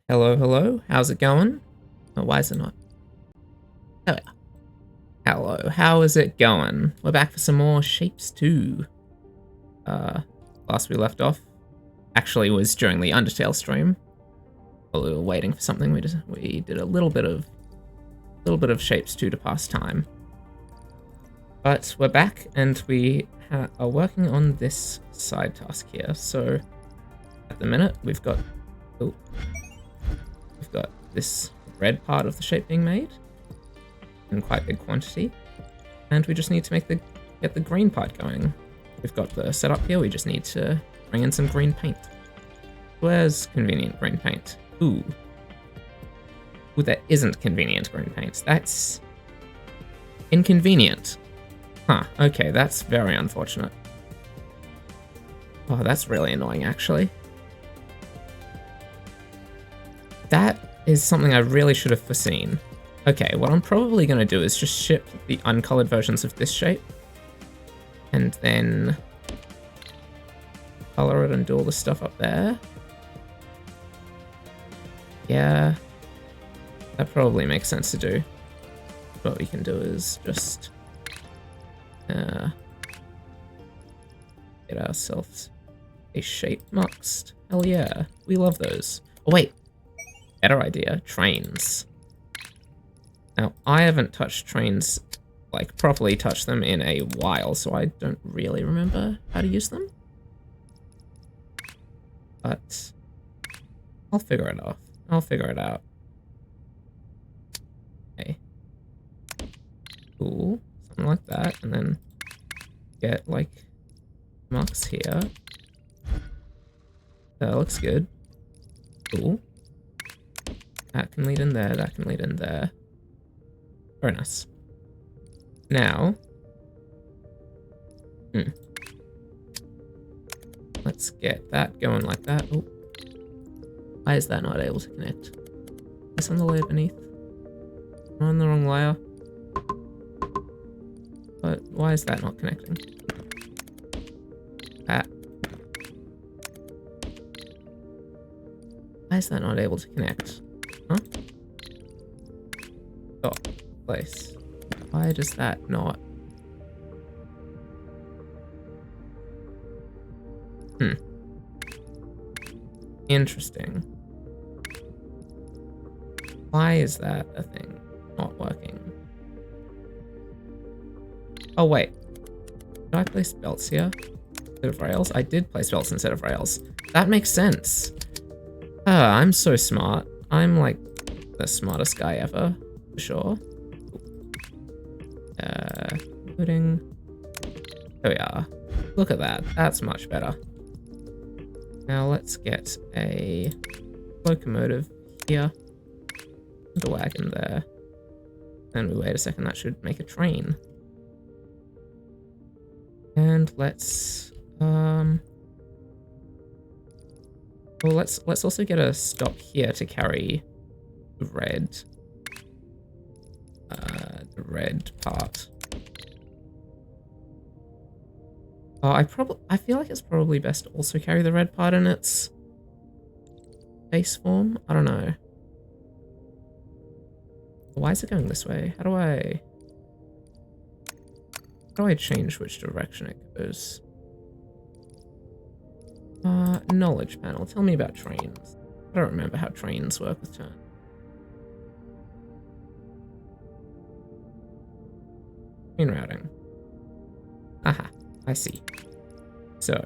Hello, hello. How's it going? Oh, why is it not? Oh, yeah. Hello. How is it going? We're back for some more Shapes 2. Uh, last we left off actually was during the Undertale stream. While we were waiting for something, we did a little bit of Shapes 2 to pass time. But we're back and we are working on this side task here. So at the minute we've got this red part of the shape being made in quite big quantity, and we just need to get the green part going. We've got the setup here, we just need to bring in some green paint. Where's convenient green paint? Ooh, there isn't convenient green paint. That's inconvenient. Huh, okay, that's very unfortunate. Oh, that's really annoying, actually. That is something I really should have foreseen. Okay, what I'm probably going to do is just ship the uncolored versions of this shape, and then color it and do all the stuff up there. Yeah, that probably makes sense to do. What we can do is just get ourselves a shape muxed. Hell yeah, we love those. Oh wait, better idea, trains. Now, I haven't touched trains, like properly touched them in a while, so I don't really remember how to use them. But I'll figure it out. Okay. Cool. Something like that, and then get like marks here. That looks good. Cool. That can lead in there, that can lead in there. Very nice. Now, let's get that going like that. Oh, why is that not able to connect? Is on the layer beneath? I'm on the wrong layer. But why is that not connecting? That. Why is that not able to connect? Huh? Oh, place. Why does that not? Interesting. Why is that a thing not working? Oh wait, did I place belts here instead of rails? I did place belts instead of rails. That makes sense. I'm so smart. I'm like the smartest guy ever, for sure. Loading. There we are. Look at that. That's much better. Now let's get a locomotive here. And a wagon there. And wait a second, that should make a train. And let's well, let's also get a stop here to carry the red part. Oh, I feel like it's probably best to also carry the red part in its base form. I don't know. Why is it going this way? How do I change which direction it goes? Knowledge panel. Tell me about trains. I don't remember how trains work with turn. Train routing. Aha, I see. So,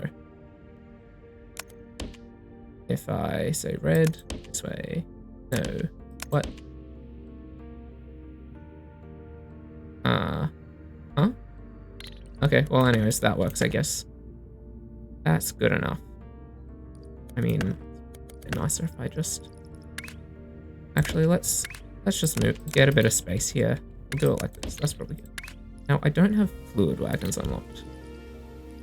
if I say red, this way, no, what? Huh? Okay, well anyways, that works, I guess. That's good enough. I mean, it'd be nicer if I just... Actually, let's just get a bit of space here. We'll do it like this, that's probably good. Now, I don't have fluid wagons unlocked.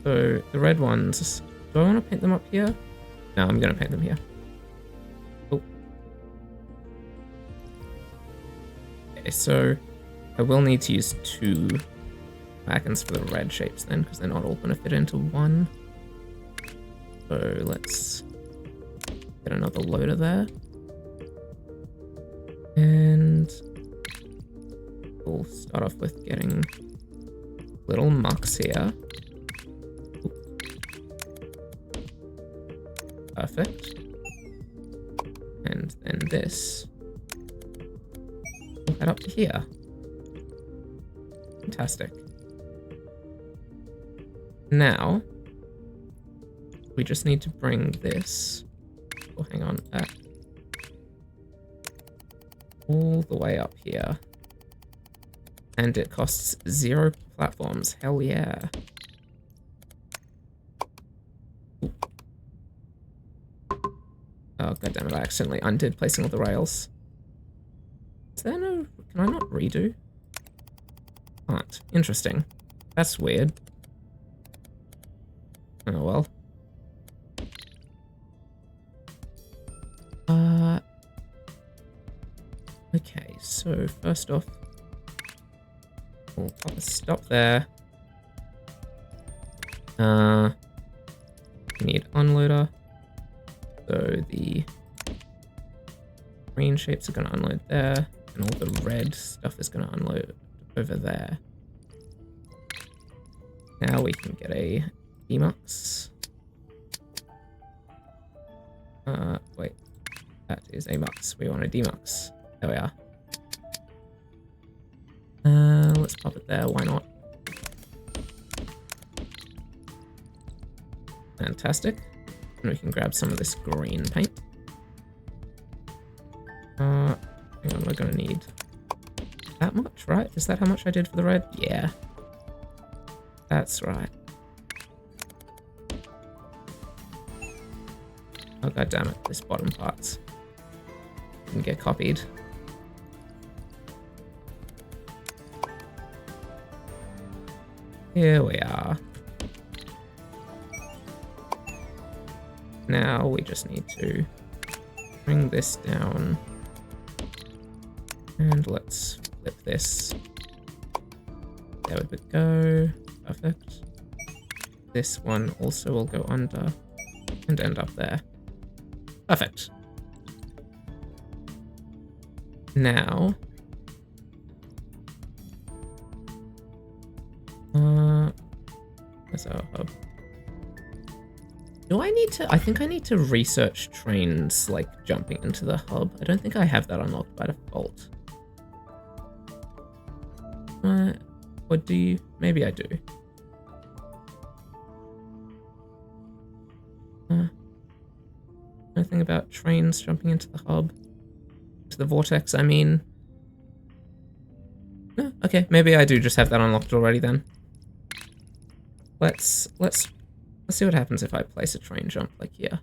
So, the red ones, do I want to paint them up here? No, I'm going to paint them here. Oh. Okay, so I will need to use 2 wagons for the red shapes then, because they're not all going to fit into one. So let's get another loader there. And we'll start off with getting little mucks here. Perfect. And then this. We'll head up to here. Fantastic. Now, we just need to bring this, oh, hang on, all the way up here. And it costs 0 platforms. Hell yeah. Ooh. Oh, goddammit, I accidentally undid placing all the rails. Is there no... Can I not redo? Can't. Interesting. That's weird. Oh well. Okay, so first off, we'll pop a stop there. We need unloader. So the green shapes are going to unload there, and all the red stuff is going to unload over there. Now we can get a demux. Wait, that is a mux. We want a demux. There we are. Let's pop it there. Why not? Fantastic. And we can grab some of this green paint. Hang on, we're gonna need that much, right? Is that how much I did for the red? Yeah. That's right. Oh, god damn it, this bottom part's didn't get copied. Here we are. Now we just need to bring this down. And let's flip this. There we go. Perfect. This one also will go under and end up there. Perfect. Now, where's our hub? Do I need to? I think I need to research trains like jumping into the hub. I don't think I have that unlocked by default. Or do you? Maybe I do. Nothing about trains jumping into the hub. To the vortex, I mean. Oh, okay, maybe I do just have that unlocked already then. Let's see what happens if I place a train jump like here.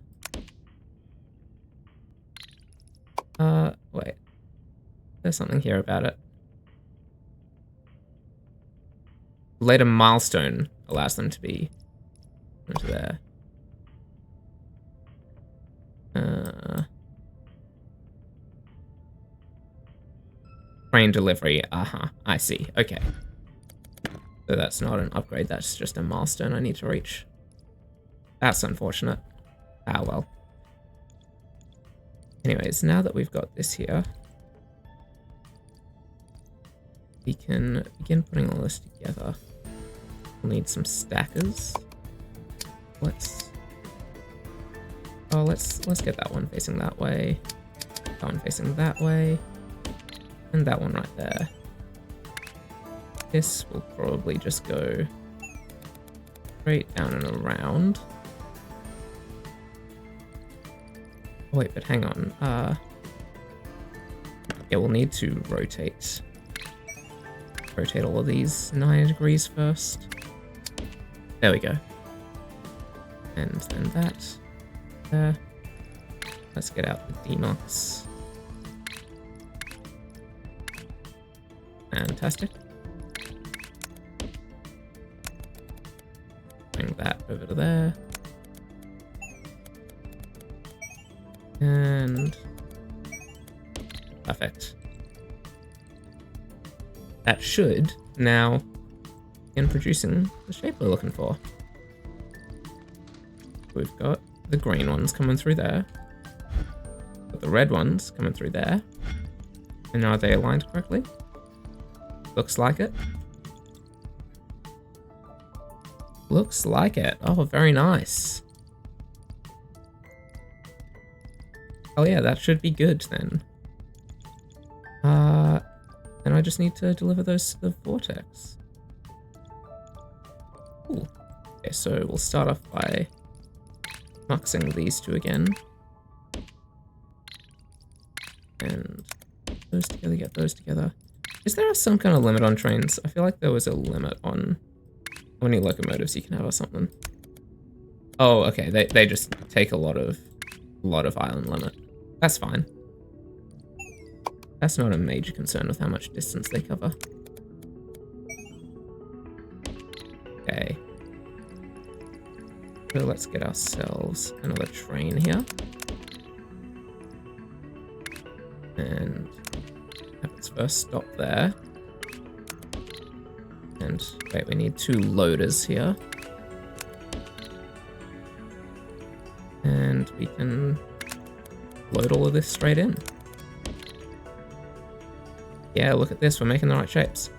Wait. There's something here about it. Later milestone allows them to be into there. Train delivery, I see, okay. So that's not an upgrade, that's just a milestone I need to reach. That's unfortunate. Ah, well. Anyways, now that we've got this here, we can begin putting all this together. We'll need some stackers. Let's get that one facing that way, that one facing that way, and that one right there. This will probably just go straight down and around. Oh, wait, but hang on. Yeah, we'll need to rotate all of these 90 degrees first. There we go. And then that there. Let's get out the demux. Fantastic. Bring that over to there. And perfect. That should now begin producing the shape we're looking for. We've got the green ones coming through there. Got the red ones coming through there. And are they aligned correctly? Looks like it. Looks like it. Oh, very nice. Oh yeah, that should be good then. And I just need to deliver those to the vortex. Cool. Okay, so we'll start off by muxing these two again. And those together, get those together. Is there some kind of limit on trains? I feel like there was a limit on how many locomotives you can have or something. Oh, okay, they just take a lot of island limit. That's fine. That's not a major concern with how much distance they cover. Okay. So let's get ourselves another train here. And have its first stop there. And wait, we need 2 loaders here. And we can load all of this straight in. Yeah, look at this, we're making the right shapes.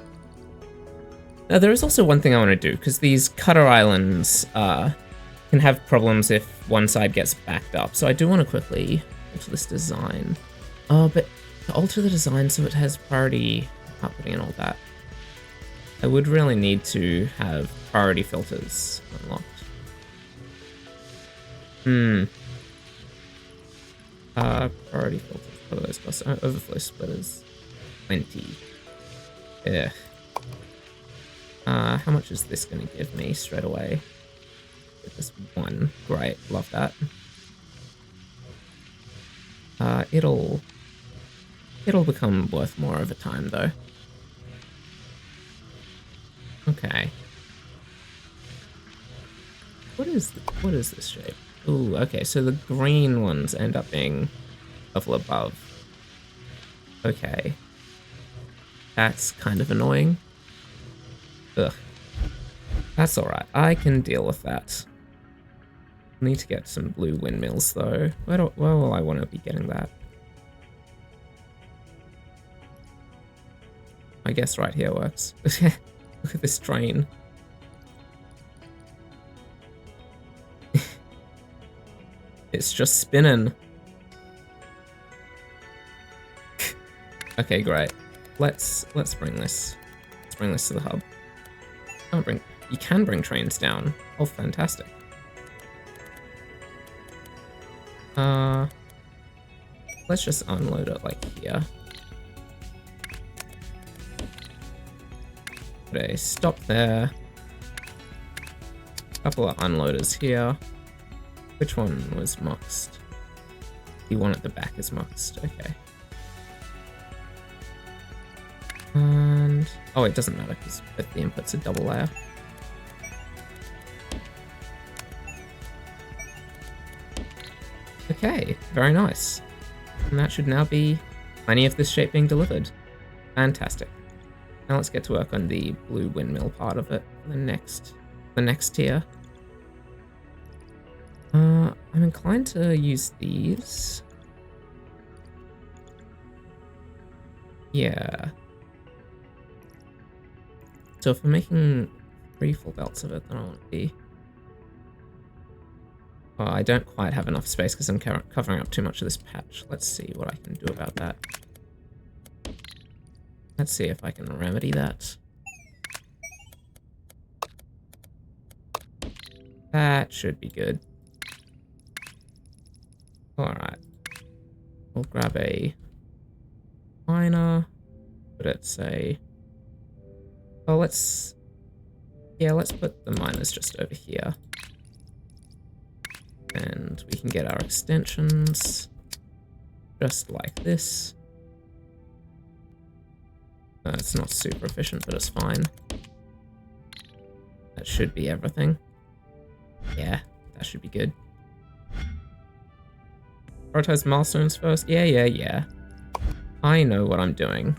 Now, there is also one thing I want to do, because these cutter islands can have problems if one side gets backed up. So I do want to quickly alter this design. Oh, but to alter the design so it has priority outputting and all that, I would really need to have priority filters unlocked. Priority filters, what are those costs? Overflow splitters. 20. Yeah. How much is this going to give me straight away? Get this 1. Great, love that. It'll become worth more over time, though. Okay. What is this shape? Ooh, okay, so the green ones end up being level above. Okay. That's kind of annoying. Ugh. That's alright. I can deal with that. Need to get some blue windmills, though. Where will I want to be getting that? I guess right here works. Look at this train. It's just spinning. Okay, great. Let's bring this. Let's bring this to the hub. You can bring trains down. Oh, fantastic. Let's just unload it like here. Put a stop there. Couple of unloaders here. Which one was muxed? The one at the back is muxed. Okay. And oh, it doesn't matter because the input's a double layer. Okay, very nice. And that should now be plenty of this shape being delivered. Fantastic. Now let's get to work on the blue windmill part of it for the next tier. I'm inclined to use these. Yeah. So if we're making 3 full belts of it, then I want to be... Oh, I don't quite have enough space because I'm covering up too much of this patch. Let's see what I can do about that. Let's see if I can remedy that. That should be good. Alright. We'll grab a miner. But it's a... Oh, let's put the miners just over here. And we can get our extensions just like this. It's not super efficient, but it's fine. That should be everything. Yeah, that should be good. Prioritize milestones first. Yeah. I know what I'm doing.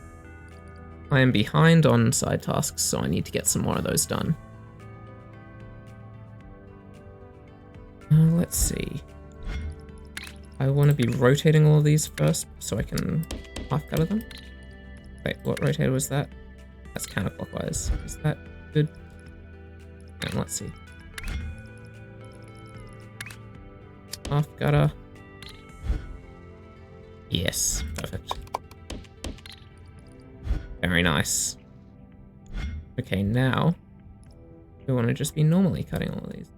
I am behind on side tasks, so I need to get some more of those done. Let's see. I want to be rotating all of these first so I can half color them. Wait, what rotator was that? That's counterclockwise. Is that good? And let's see. Half gutter. Yes, perfect. Very nice. Okay, now we want to just be normally cutting all of these.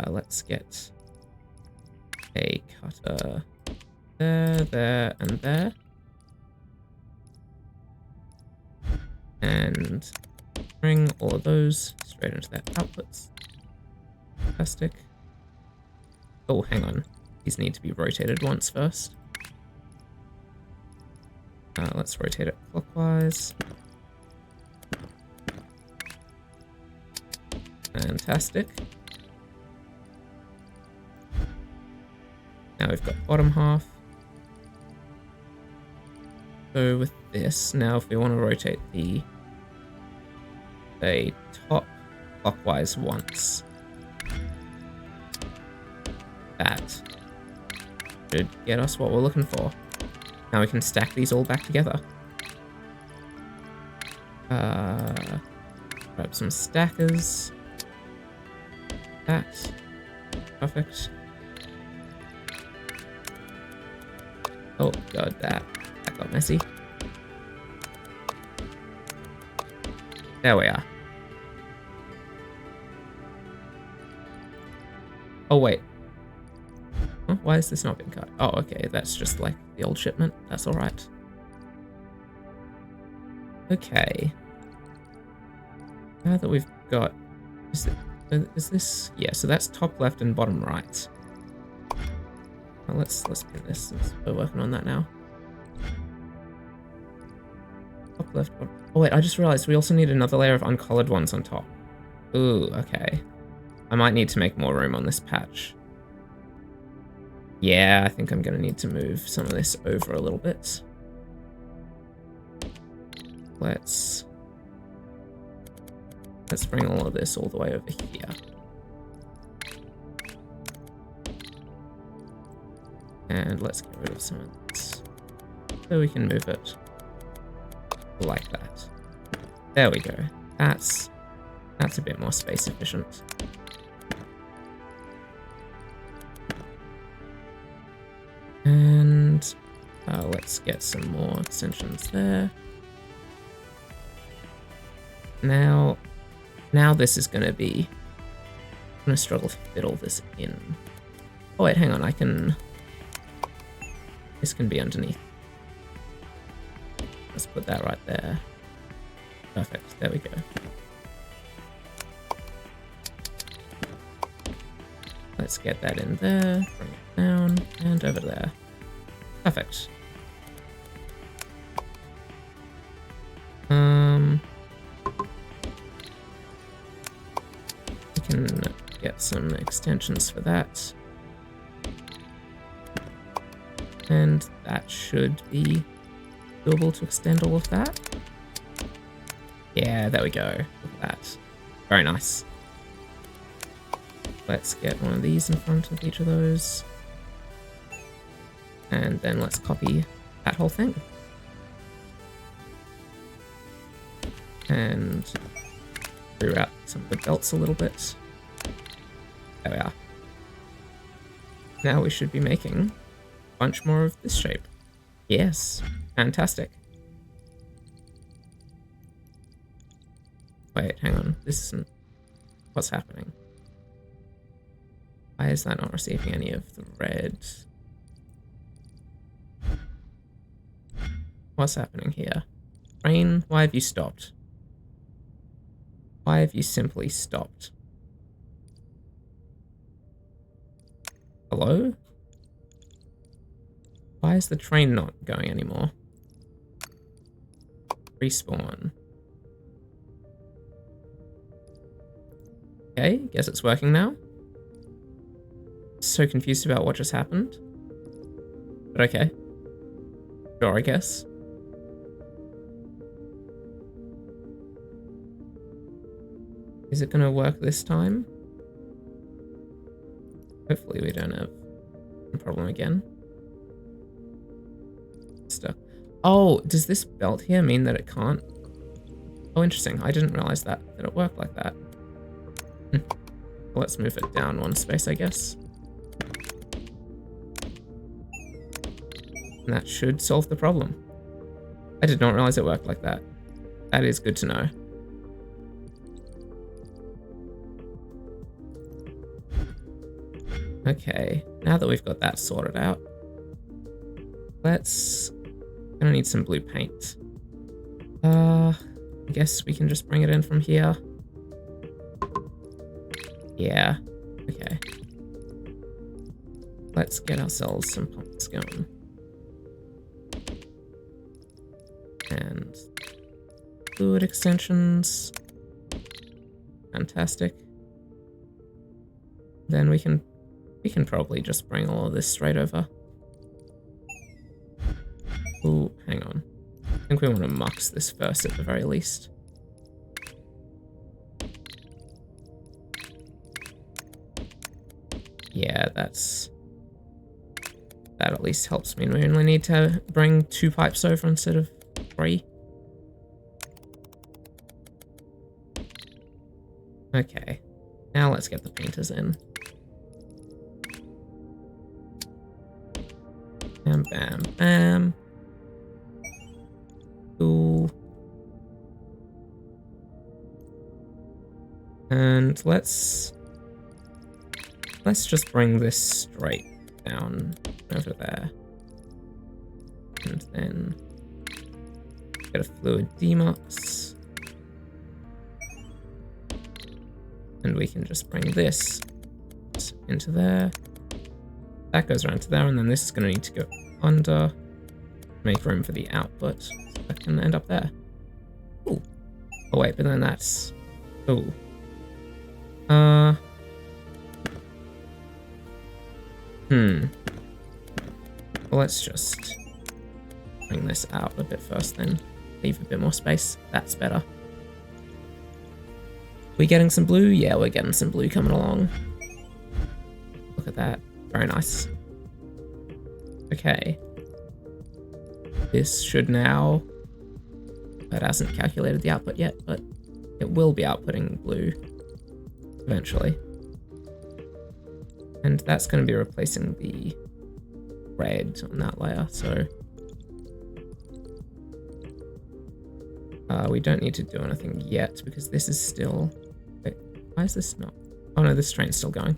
Let's get a cutter there, there, and there. And bring all of those straight into their outputs. Fantastic. Oh, hang on. These need to be rotated once first. Let's rotate it clockwise. Fantastic. Now we've got bottom half. So with this, now if we want to rotate the top clockwise once, that should get us what we're looking for. Now we can stack these all back together. Grab some stackers. That. Perfect. Oh god, that got messy. There we are. Oh wait. Huh? Why is this not being cut? Oh, okay, that's just like the old shipment. That's alright. Okay. Now that we've got... Is this... Yeah, so that's top left and bottom right. Well, let's pin this since we're working on that now. Top left, bottom... Oh wait, I just realized we also need another layer of uncolored ones on top. Ooh, okay. I might need to make more room on this patch. Yeah, I think I'm going to need to move some of this over a little bit. Let's bring all of this all the way over here. And let's get rid of some of this. So we can move it like that. There we go. That's a bit more space efficient. And let's get some more extensions there. Now this is going to be... I'm going to struggle to fit all this in. Oh wait, hang on, this can be underneath. Let's put that right there. Perfect, there we go. Let's get that in there, bring it down, and over there. Perfect. We can get some extensions for that. And that should be doable to extend all of that. Yeah, there we go. Look at that. Very nice. Let's get one of these in front of each of those. And then let's copy that whole thing. And reroute some of the belts a little bit. There we are. Now we should be making a bunch more of this shape. Yes, fantastic. Wait, hang on. This isn't... What's happening? Why is that not receiving any of the red? What's happening here? Train, why have you stopped? Why have you simply stopped? Hello? Why is the train not going anymore? Respawn. Okay, guess it's working now. So confused about what just happened. But okay. Sure, I guess. Is it gonna work this time? Hopefully we don't have a problem again. stuck. Oh, does this belt here mean that it can't? Oh, interesting. I didn't realize that it worked like that. Let's move it down one space, I guess. And that should solve the problem. I did not realize it worked like that. That is good to know. Okay, now that we've got that sorted out, gonna need some blue paint. I guess we can just bring it in from here. Yeah, okay. Let's get ourselves some pumps going. And fluid extensions. Fantastic. Then we can probably just bring all of this straight over. Ooh, hang on. I think we want to mux this first at the very least. Yeah, that at least helps me. We only need to bring 2 pipes over instead of 3. Okay, now let's get the painters in. Bam, bam, bam. Cool. And let's just bring this straight down over there. And then get a fluid demux. And we can just bring this into there. That goes around to there, and then this is going to need to go under, make room for the output, so that can end up there. Ooh. Oh wait, but then that's... Ooh. Well, let's just bring this out a bit first, then leave a bit more space. That's better. We getting some blue? Yeah, we're getting some blue coming along. Look at that. Very nice. Okay. This should now... It hasn't calculated the output yet, but it will be outputting blue eventually. And that's going to be replacing the red on that layer, so... we don't need to do anything yet, because this is still... Wait, why is this not... Oh no, this train's still going.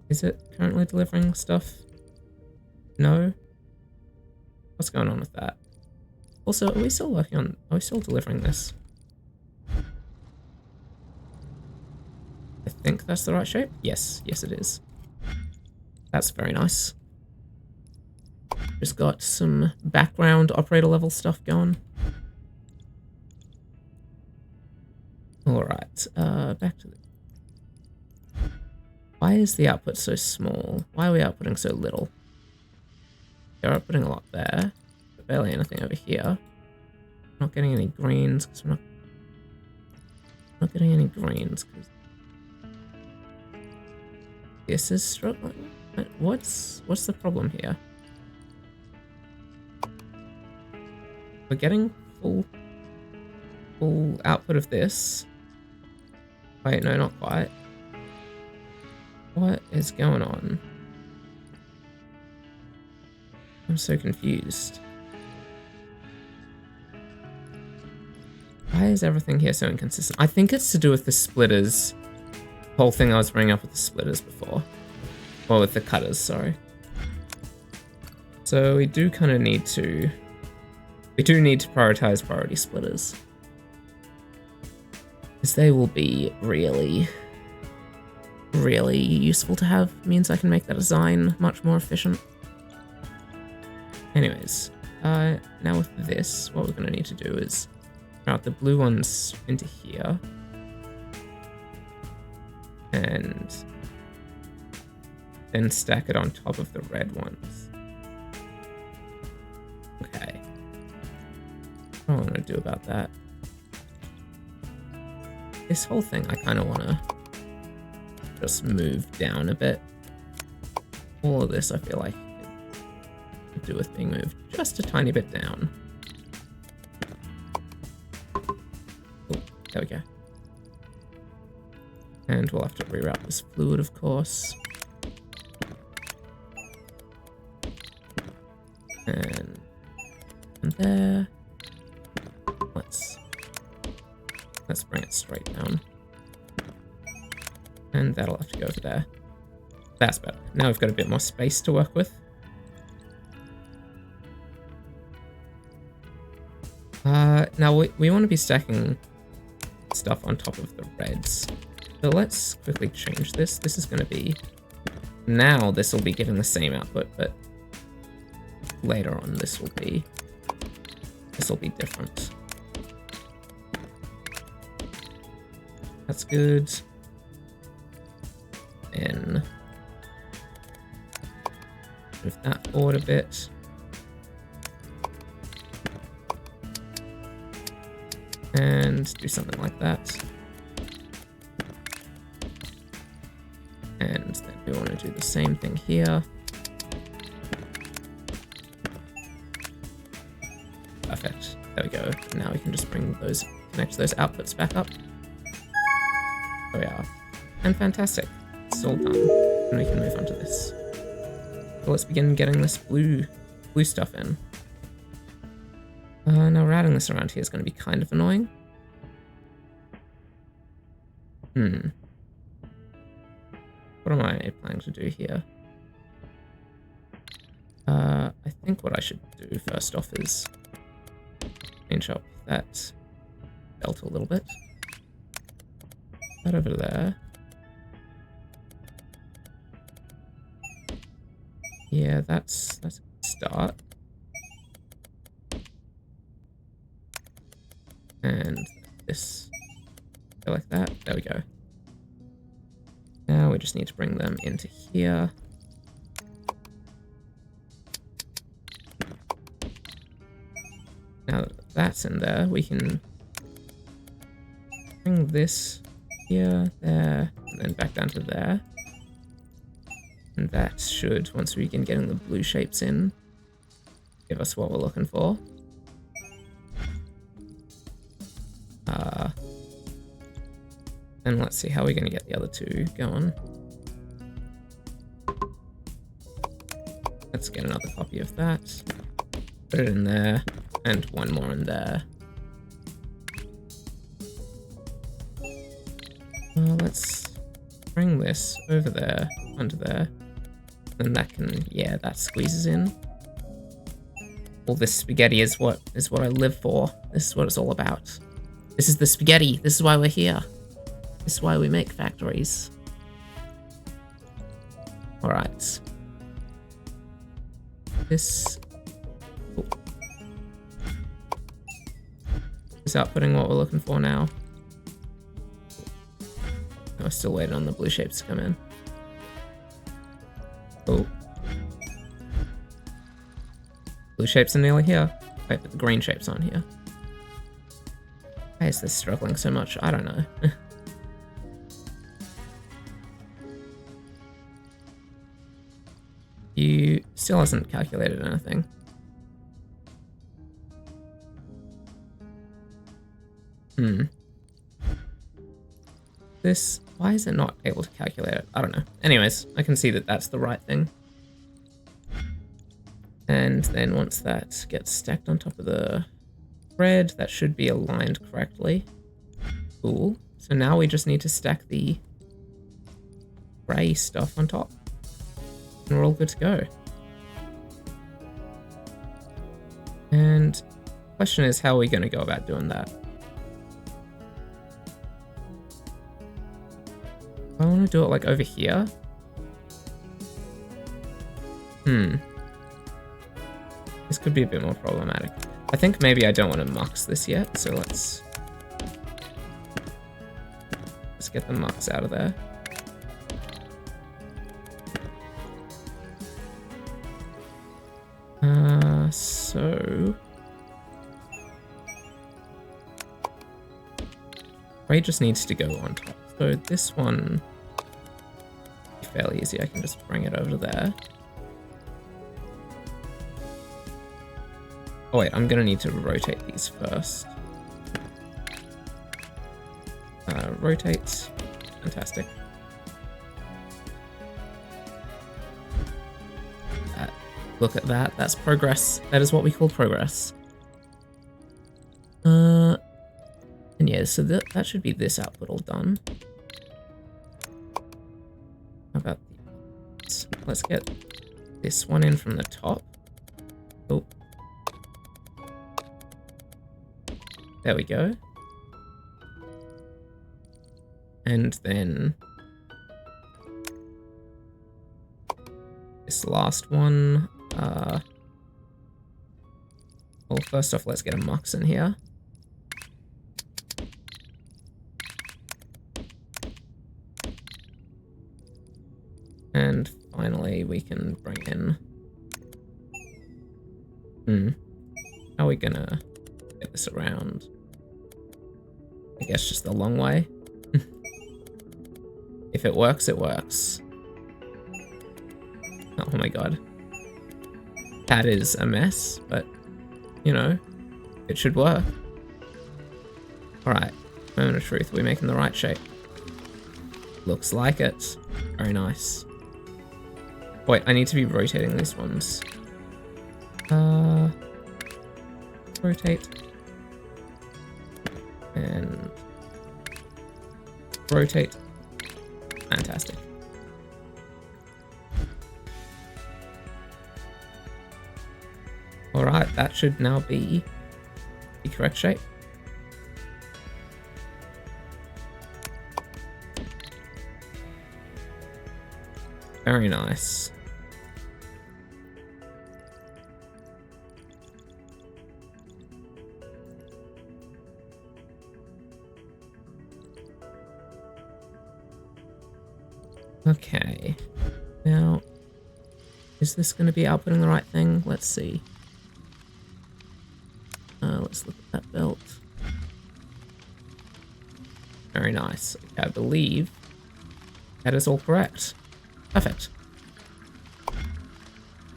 Is it currently delivering stuff? No? What's going on with that? Also, are we still working on... Are we still delivering this? I think that's the right shape. Yes, yes it is. That's very nice. Just got some background operator level stuff going. Alright, back to the... Why is the output so small? Why are we outputting so little? They're outputting a lot there, but barely anything over here. Not getting any greens, because we're not getting any greens, because this is struggling. What's the problem here? We're getting full output of this. Wait, no, not quite. What is going on? I'm so confused. Why is everything here so inconsistent? I think it's to do with the splitters. The whole thing I was bringing up with the splitters before. Or with the cutters, sorry. So we do kind of need to... We do need to prioritize priority splitters. Because they will be really useful to have. Means I can make that design much more efficient. Anyways, now with this, what we're going to need to do is route the blue ones into here. And then stack it on top of the red ones. Okay. What do I want to do about that? This whole thing I kind of want to just move down a bit. All of this, I feel like, could do with being moved just a tiny bit down. Oh, there we go. And we'll have to reroute this fluid, of course. And there. Let's bring it straight down. And that'll have to go over there. That's better. Now we've got a bit more space to work with. Now we want to be stacking stuff on top of the reds. So let's quickly change this. This is going to be... Now this will be giving the same output, but later on this will be different. That's good. Then move that forward a bit. And do something like that. And then we want to do the same thing here. Perfect. There we go. Now we can just connect those outputs back up. There we are. And fantastic. It's all done. And we can move on to this. So let's begin getting this blue stuff in. Now routing this around here is going to be kind of annoying. What am I planning to do here? I think what I should do first off is change up that delta a little bit. That over there. Yeah, that's a good start. And this, go like that. There we go. Now we just need to bring them into here. Now that that's in there, we can bring this here, there, and then back down to there. And that should, once we begin getting the blue shapes in, give us what we're looking for. And let's see how we're going to get the other two going. Let's get another copy of that. Put it in there, and one more in there. Let's bring this over there, under there. And that can, yeah, that squeezes in. All this spaghetti is what I live for. This is what it's all about. This is the spaghetti. This is why we're here. This is why we make factories. Alright. This... Oh. Is outputting what we're looking for now? We're still waiting on the blue shapes to come in. Oh. Blue shapes are nearly here. Wait, but the green shapes aren't here. Why is this struggling so much? I don't know. You still hasn't calculated anything. This, why is it not able to calculate it? I don't know. Anyways, I can see that that's the right thing. And then once that gets stacked on top of the red, that should be aligned correctly. Cool. So now we just need to stack the gray stuff on top. And we're all good to go. And the question is, how are we going to go about doing that? I want to do it like over here. This could be a bit more problematic. I think maybe I don't want to mux this yet, so let's get the mux out of there. So gray just needs to go on top. So this one, fairly easy. I can just bring it over there. Oh wait, I'm gonna need to rotate these first. Rotate. Fantastic. Look at that. That's progress. That is what we call progress. And yeah, so that should be this output all done. How about let's get this one in from the top. Oh. There we go. And then this last one. Well, first off, let's get a mux in here. And finally, we can bring in... How are we gonna get this around? I guess just the long way. If it works, it works. Oh my god. That is a mess, but, you know, it should work. Alright, moment of truth. We're making the right shape. Looks like it. Very nice. Wait, I need to be rotating these ones. Rotate. And rotate. Fantastic. Alright, that should now be the correct shape. Very nice. Okay. Now, is this going to be outputting the right thing? Let's see. Let's look at that belt. Very nice. Okay, I believe that is all correct. Perfect.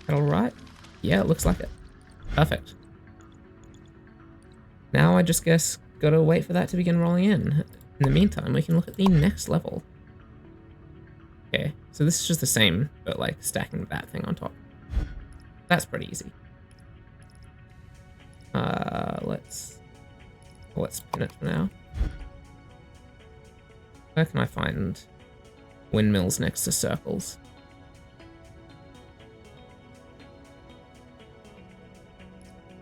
That all right? Yeah, it looks like it. Perfect. Now I just guess gotta wait for that to begin rolling in. In the meantime, we can look at the next level. Okay, so this is just the same, but like stacking that thing on top. That's pretty easy. Let's pin it for now. Where can I find windmills next to circles?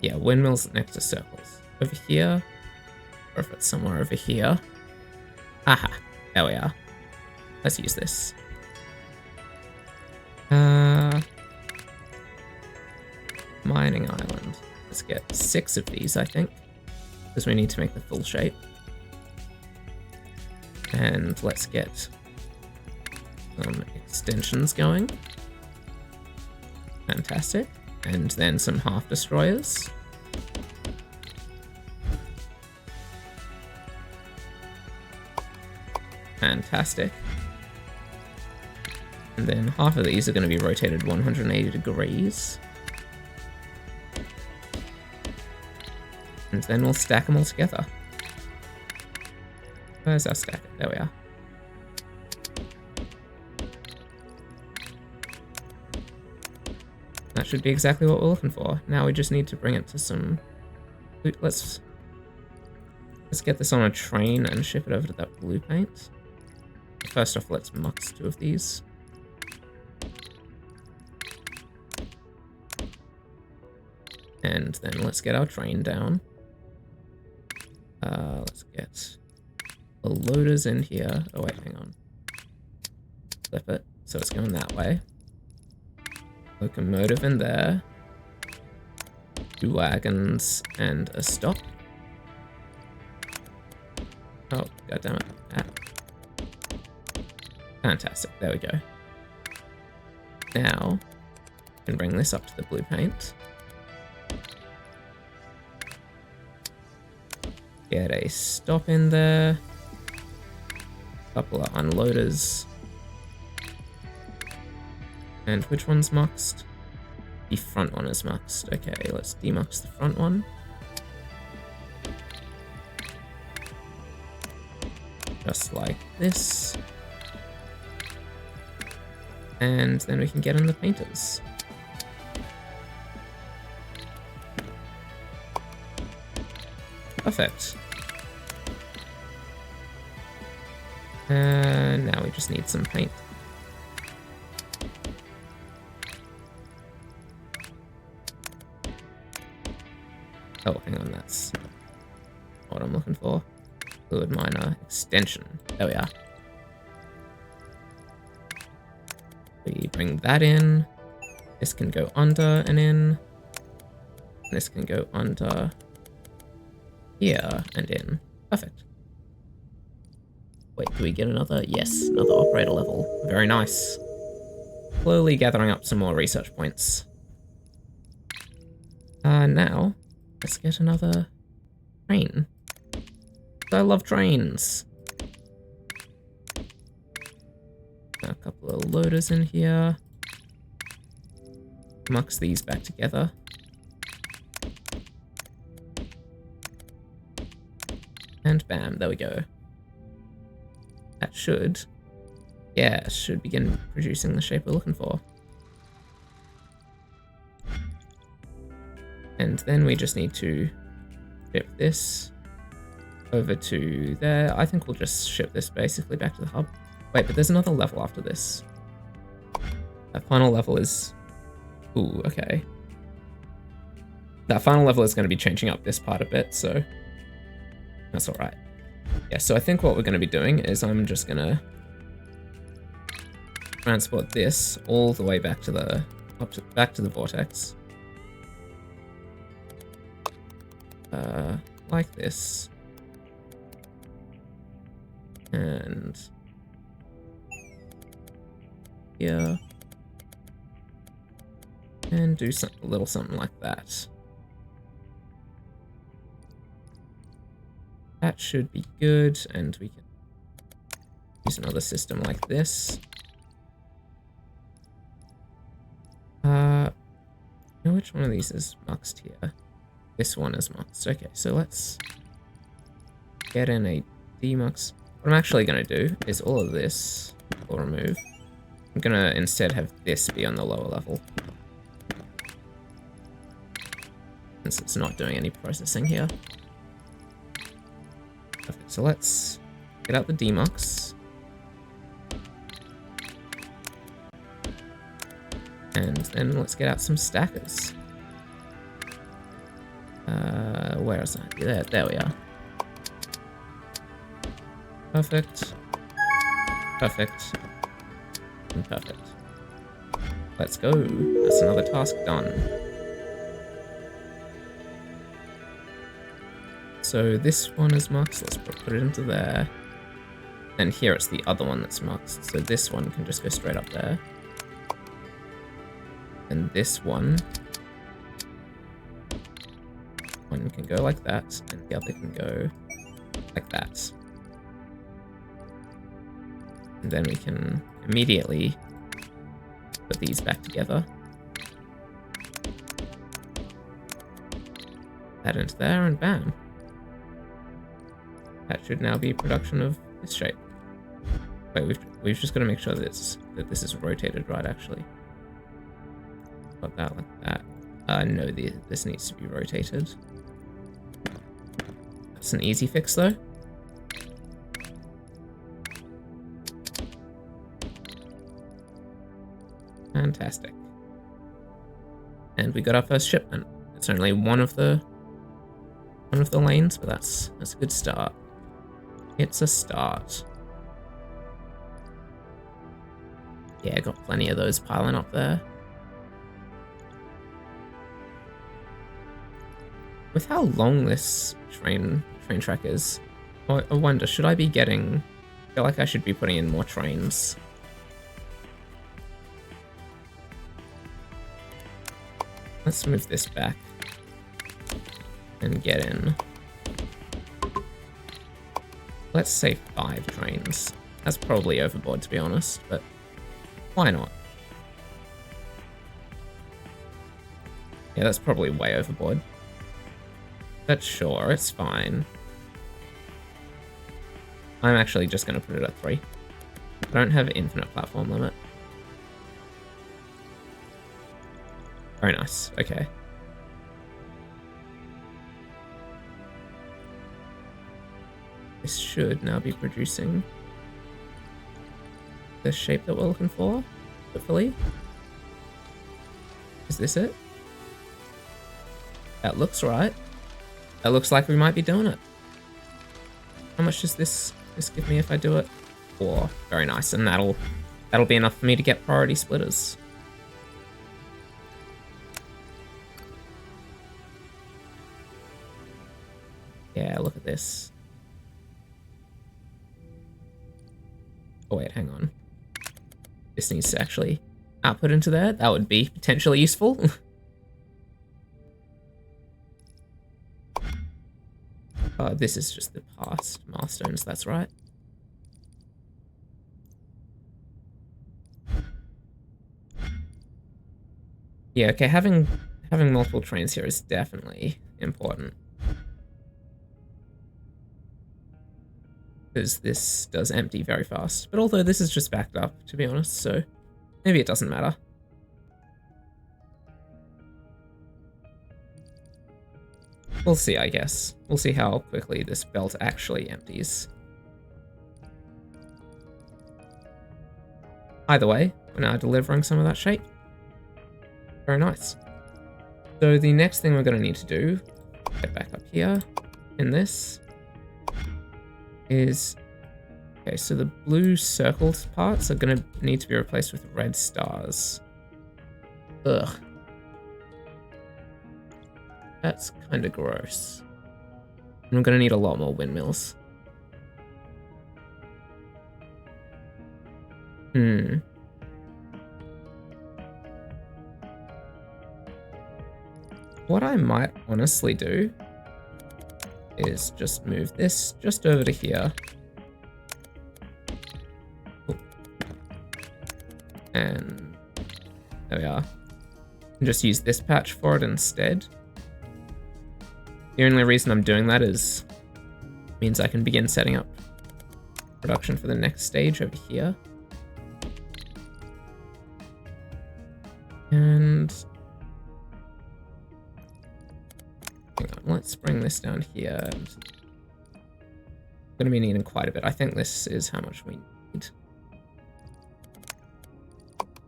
Yeah, windmills next to circles. Over here, or if it's somewhere over here. Aha, there we are. Let's use this. Mining island. Let's get 6 of these, I think, because we need to make the full shape. And let's get some extensions going. Fantastic. And then some half destroyers. Fantastic. And then half of these are going to be rotated 180 degrees. And then we'll stack them all together. Where's our stack? There we are. That should be exactly what we're looking for. Now we just need to bring it to some... Let's get this on a train and ship it over to that blue paint. First off, let's mux 2 of these. And then let's get our train down. Let's get the loaders in here. Oh wait, hang on. Flip it, so it's going that way. Locomotive in there. 2 wagons and a stop. Oh, goddammit. Ah. Fantastic, there we go. Now, I can bring this up to the blue paint. Get a stop in there. Couple of unloaders. And which one's muxed? The front one is muxed. Okay, let's demux the front one. Just like this. And then we can get in the painters. Perfect. And now we just need some paint. Oh, hang on, that's what I'm looking for. Fluid miner extension. There we are. We bring that in. This can go under and in. This can go under here and in. Perfect. Wait, do we get another? Yes, another operator level. Very nice. Slowly gathering up some more research points. Now, let's get another train. I love trains. A couple of loaders in here. Mux these back together. And bam, there we go. That should, yeah, should begin producing the shape we're looking for. And then we just need to ship this over to there. I think we'll just ship this basically back to the hub. Wait, but there's another level after this. That final level is... Ooh, okay. That final level is going to be changing up this part a bit, so that's alright. Yeah, so I think what we're going to be doing is I'm just going to transport this all the way back to the back to the vortex. Like this. And here. And do a little something like that. That should be good, and we can use another system like this. You know which one of these is muxed here? This one is muxed. Okay, so let's get in a demux. What I'm actually going to do is all of this will remove. I'm going to instead have this be on the lower level, since it's not doing any processing here. Perfect, so let's get out the demux. And then let's get out some stackers. Where is that? There we are. Perfect. Perfect. And perfect. Let's go. That's another task done. So this one is muxed. Let's put it into there. And here it's the other one that's muxed. So this one can just go straight up there. And this one can go like that, and the other can go like that. And then we can immediately put these back together. That into there, and bam. That should now be production of this shape. Wait, we've just got to make sure that this is rotated right, actually. Got that like that. No, this needs to be rotated. That's an easy fix, though. Fantastic. And we got our first shipment. It's only one of the lanes, but that's a good start. It's a start. Yeah, got plenty of those piling up there. With how long this train track is, I wonder, should I be getting... I feel like I should be putting in more trains. Let's move this back and get in. Let's say 5 trains. That's probably overboard, to be honest, but why not? Yeah, that's probably way overboard. But sure, it's fine. I'm actually just going to put it at 3. I don't have infinite platform limit. Very nice. Okay. This should now be producing the shape that we're looking for, hopefully. Is this it? That looks right. That looks like we might be doing it. How much does this give me if I do it? 4. Very nice, and that'll be enough for me to get priority splitters. Yeah, look at this. Oh wait, hang on. This needs to actually output into there. That would be potentially useful. This is just the past milestones, that's right. Yeah, okay, having multiple trains here is definitely important. Because this does empty very fast. But although this is just backed up, to be honest, so maybe it doesn't matter. We'll see, I guess. We'll see how quickly this belt actually empties. Either way, we're now delivering some of that shape. Very nice. So the next thing we're going to need to do, get back up here in this, is... Okay, so the blue circled parts are going to need to be replaced with red stars. Ugh. That's kind of gross. And I'm going to need a lot more windmills. What I might honestly do is just move this just over to here. And there we are. And just use this patch for it instead. The only reason I'm doing that is means I can begin setting up production for the next stage over here. And hang on, let's bring this down here. I'm going to be needing quite a bit. I think this is how much we need.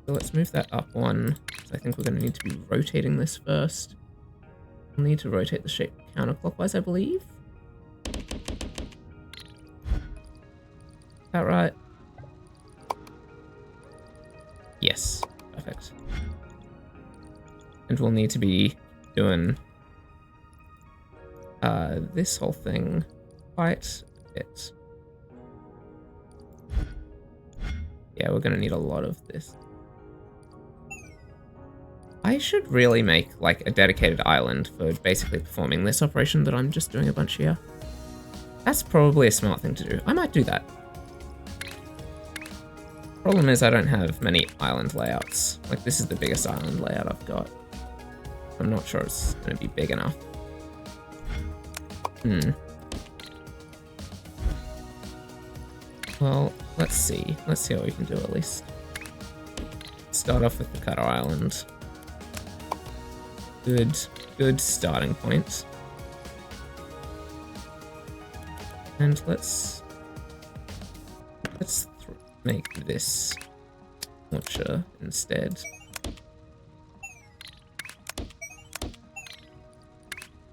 So let's move that up one. I think we're going to need to be rotating this first. We'll need to rotate the shape counterclockwise, I believe. Is that right? Yes, perfect. And we'll need to be doing this whole thing quite a bit. Yeah, we're going to need a lot of this. I should really make like a dedicated island for basically performing this operation that I'm just doing a bunch here. That's probably a smart thing to do. I might do that. Problem is I don't have many island layouts. Like this is the biggest island layout I've got. I'm not sure it's going to be big enough. Well, let's see. Let's see what we can do at least. Start off with the cutter island. Good starting point. And let's make this launcher instead.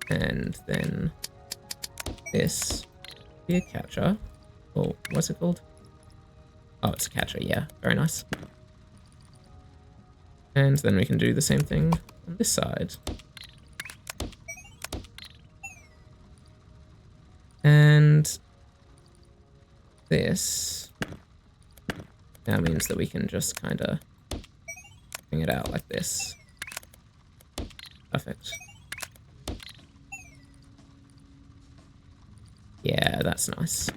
And then this be a catcher. Oh, what's it called? Oh, it's a catcher, yeah. Very nice. And then we can do the same thing on this side. And this now means that we can just kind of bring it out like this. Perfect. Yeah, that's nice.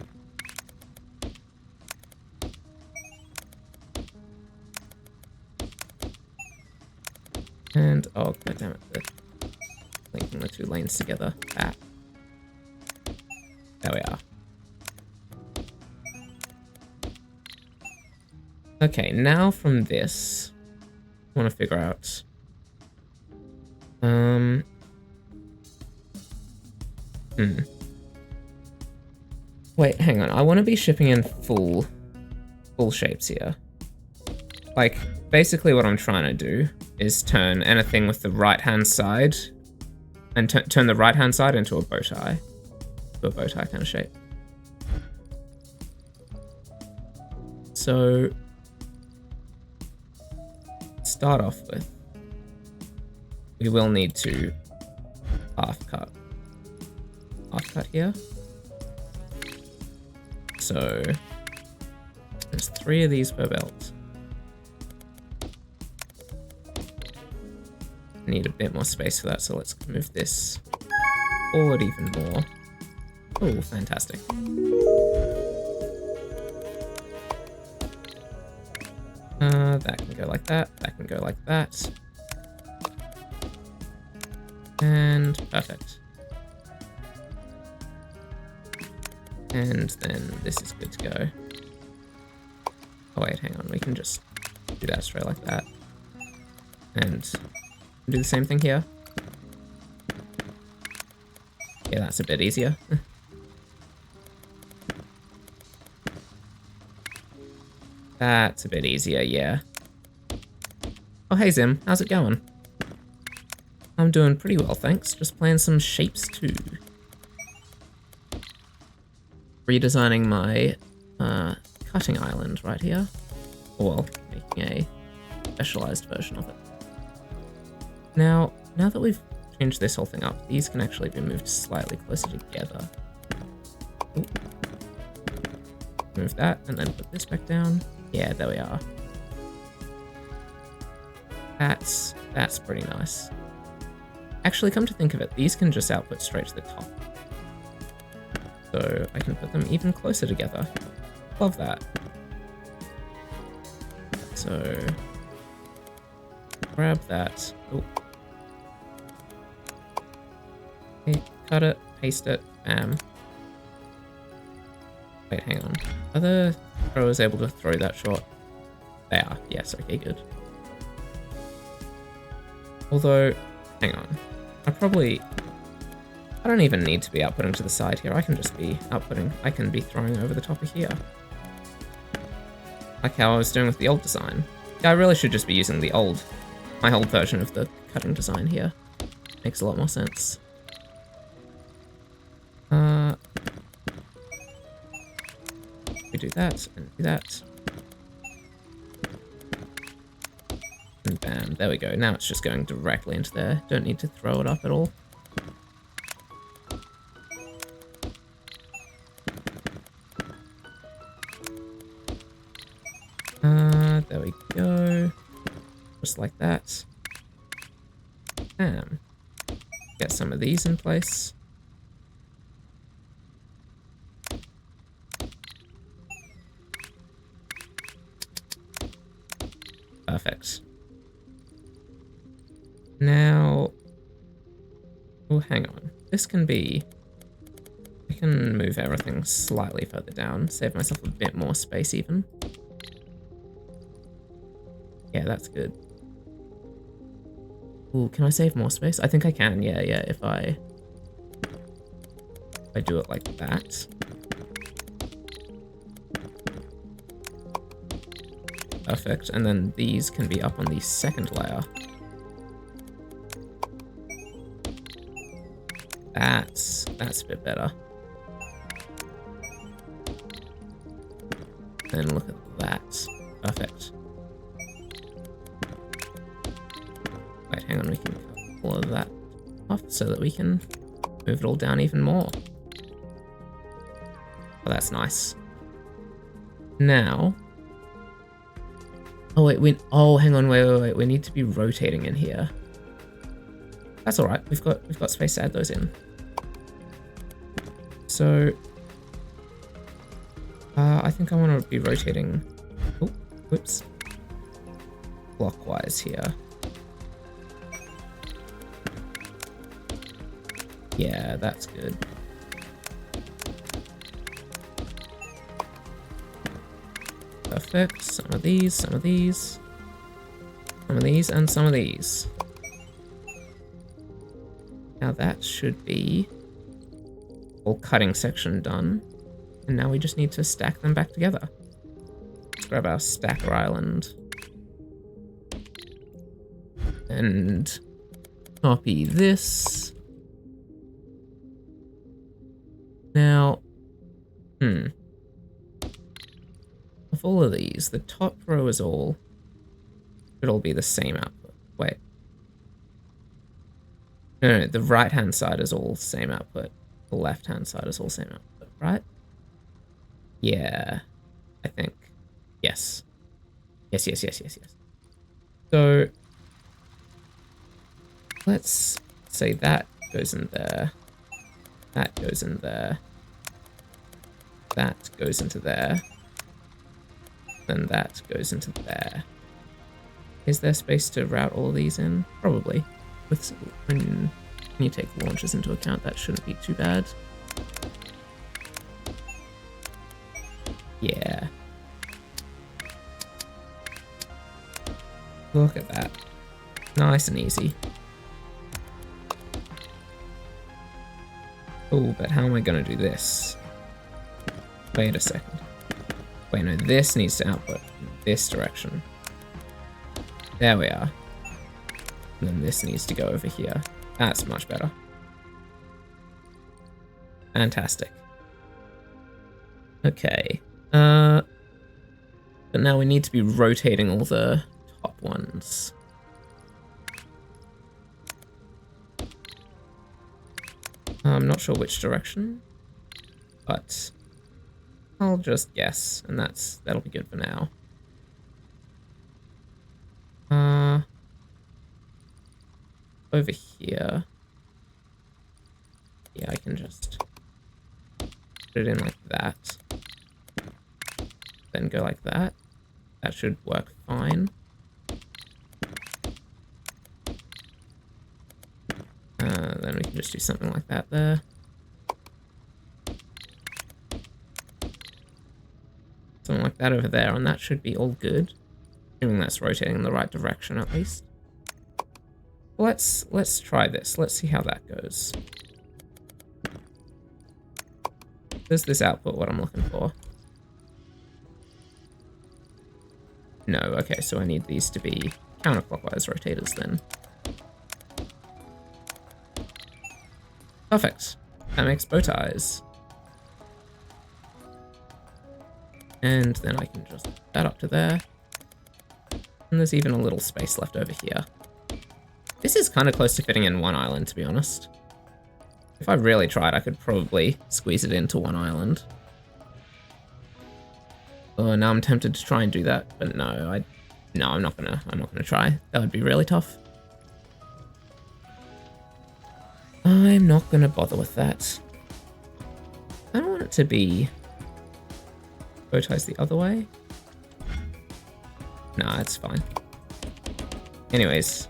And, oh, goddammit, the linking the two lanes together. That. There we are. Okay, now from this, I want to figure out. Wait, hang on. I want to be shipping in full shapes here. Like, basically what I'm trying to do is turn anything with the right-hand side and turn the right-hand side into a bow tie. To a bow tie kind of shape. So, start off with, we will need to half cut here. So there's 3 of these per belt. Need a bit more space for that, so let's move this forward even more. Oh, fantastic. That can go like that, that can go like that. And perfect. And then this is good to go. Oh wait, hang on, we can just do that straight like that. And do the same thing here. Yeah, that's a bit easier. That's a bit easier, yeah. Oh, hey Zim, how's it going? I'm doing pretty well, thanks. Just playing some Shapez 2. Redesigning my cutting island right here. Well, making a specialized version of it. Now that we've changed this whole thing up, these can actually be moved slightly closer together. Ooh. Move that, and then put this back down. Yeah, there we are. That's pretty nice. Actually, come to think of it, these can just output straight to the top. So I can put them even closer together. Love that. So grab that. Oh. Okay, cut it, paste it, bam. Wait, hang on. Are the throwers able to throw that short? They are, yes, okay, good. Although, hang on. I don't even need to be outputting to the side here. I can just be outputting. I can be throwing over the top of here. Like how I was doing with the old design. Yeah, I really should just be using my old version of the cutting design here. Makes a lot more sense. We do that, and do that. And bam, there we go. Now it's just going directly into there. Don't need to throw it up at all. There we go. Just like that. Bam. Get some of these in place. Perfect. Now, oh, hang on. This can be, I can move everything slightly further down, save myself a bit more space even. Yeah, that's good. Ooh, can I save more space? I think I can, yeah, if I do it like that. Perfect, and then these can be up on the second layer. That's a bit better. Then look at that. Perfect. Wait, hang on, we can cut all of that off so that we can move it all down even more. Oh, that's nice. Now, oh wait, hang on, wait. We need to be rotating in here. That's all right. We've got space to add those in. So, I think I want to be rotating. Oh, whoops. Clockwise here. Yeah, that's good. Perfect. Some of these, some of these. Some of these, and some of these. Now that should be all cutting section done. And now we just need to stack them back together. Let's grab our stacker island. And copy this. Now, of all of these, the top row is all, should all be the same output. Wait. No, the right-hand side is all same output. The left-hand side is all same output, right? Yeah, I think. Yes. Yes. So, let's say that goes in there. That goes in there. That goes into there. Then that goes into there. Is there space to route all of these in? Probably. When you take launches into account, that shouldn't be too bad. Yeah. Look at that. Nice and easy. Oh, but how am I going to do this? Wait a second. Wait, no, this needs to output in this direction. There we are. And then this needs to go over here. That's much better. Fantastic. Okay. But now we need to be rotating all the top ones. I'm not sure which direction, but I'll just guess, and that'll be good for now. Over here. Yeah, I can just put it in like that. Then go like that. That should work fine. Then we can just do something like that there. Something like that over there, and that should be all good. Assuming that's rotating in the right direction at least. Let's try this. Let's see how that goes. Does this output what I'm looking for? No, okay, so I need these to be counterclockwise rotators then. Perfect. That makes bow ties. And then I can just put that up to there. And there's even a little space left over here. This is kind of close to fitting in one island, to be honest. If I really tried, I could probably squeeze it into one island. Oh, now I'm tempted to try and do that, but no, I'm not gonna try. That would be really tough. I'm not gonna bother with that. I don't want it to be bow ties the other way. Nah, it's fine. Anyways,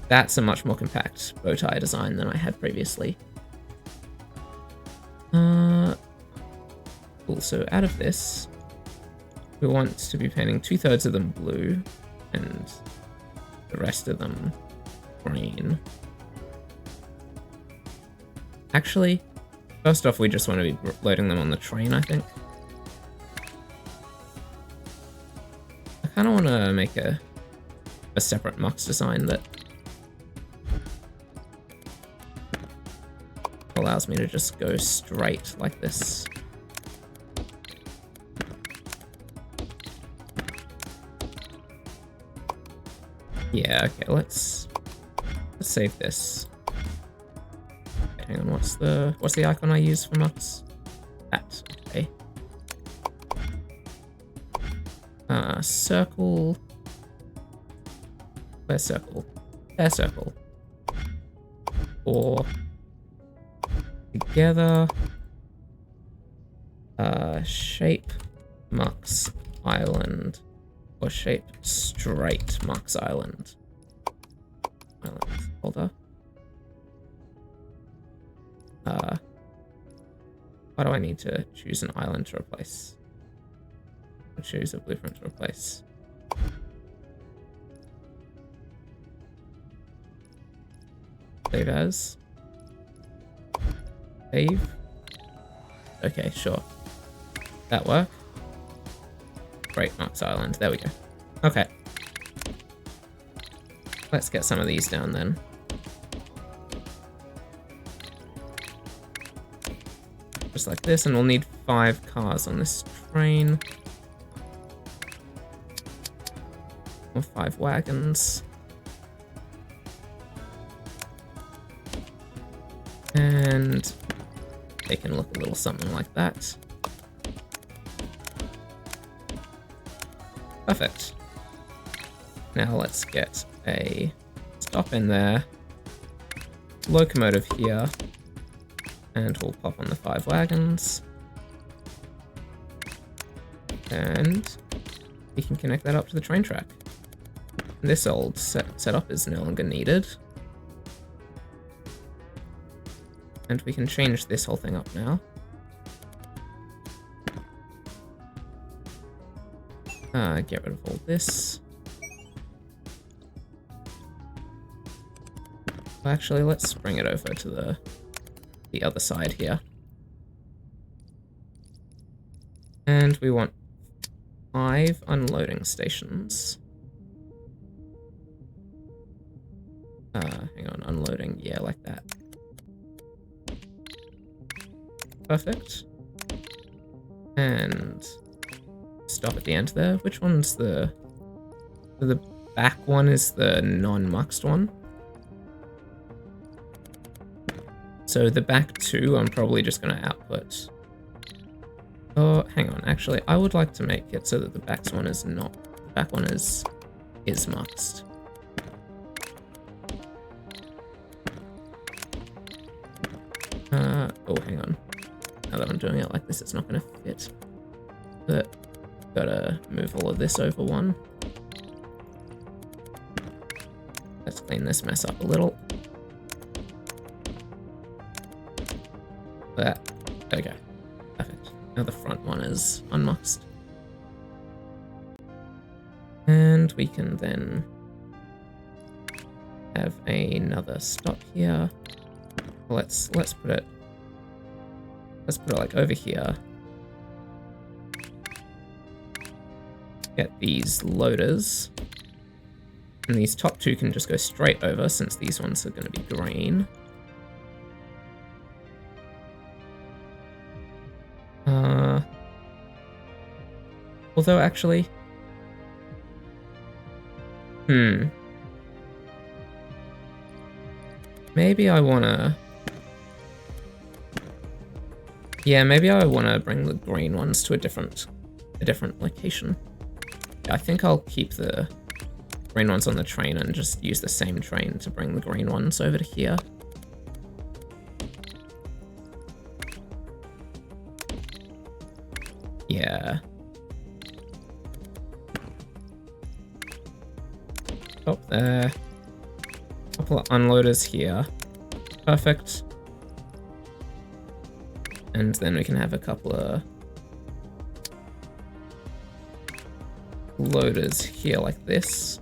that's a much more compact bow tie design than I had previously. Cool, so out of this, we want to be painting 2/3 of them blue and the rest of them green. Actually, first off, we just want to be loading them on the train, I think. I kind of want to make a separate Mux design that allows me to just go straight like this. Yeah, okay, let's save this. Okay, hang on, what's the icon I use for Mux? That, okay. Circle. Where's circle? There's circle. Or together. Shape Mux Island. Or shape straight Mux Island. Island folder. Why do I need to choose an island to replace? I'll choose a blueprint to replace. Save as. Save. Okay, sure. That work? Great Knox Island. There we go. Okay. Let's get some of these down then. Just like this, and we'll need 5 cars on this train. Or 5 wagons. And they can look a little something like that. Perfect. Now let's get a stop in there. Locomotive here. And we'll pop on the 5 wagons. And we can connect that up to the train track. This old setup is no longer needed. And we can change this whole thing up now. Get rid of all this. Well, actually, let's bring it over to the other side here. And we want 5 unloading stations. Hang on, unloading, yeah, like that. Perfect. And stop at the end there. Which one's the back one is the non-muxed one? So the back 2, I'm probably just going to output. Oh, hang on. Actually, I would like to make it so that the back one is not. The back one is muxed. Oh, hang on. Now that I'm doing it like this, it's not going to fit. But gotta move all of this over one. Let's clean this mess up a little. There we go. Perfect. Now the front one is unmuxed. And we can then have another stop here. Let's put it like over here. Get these loaders. And these top 2 can just go straight over since these ones are going to be green. Although actually... Maybe I wanna... Yeah, maybe I wanna bring the green ones to a different location. I think I'll keep the green ones on the train and just use the same train to bring the green ones over to here. Yeah. Stop there. Couple of unloaders here. Perfect. And then we can have a couple of loaders here like this.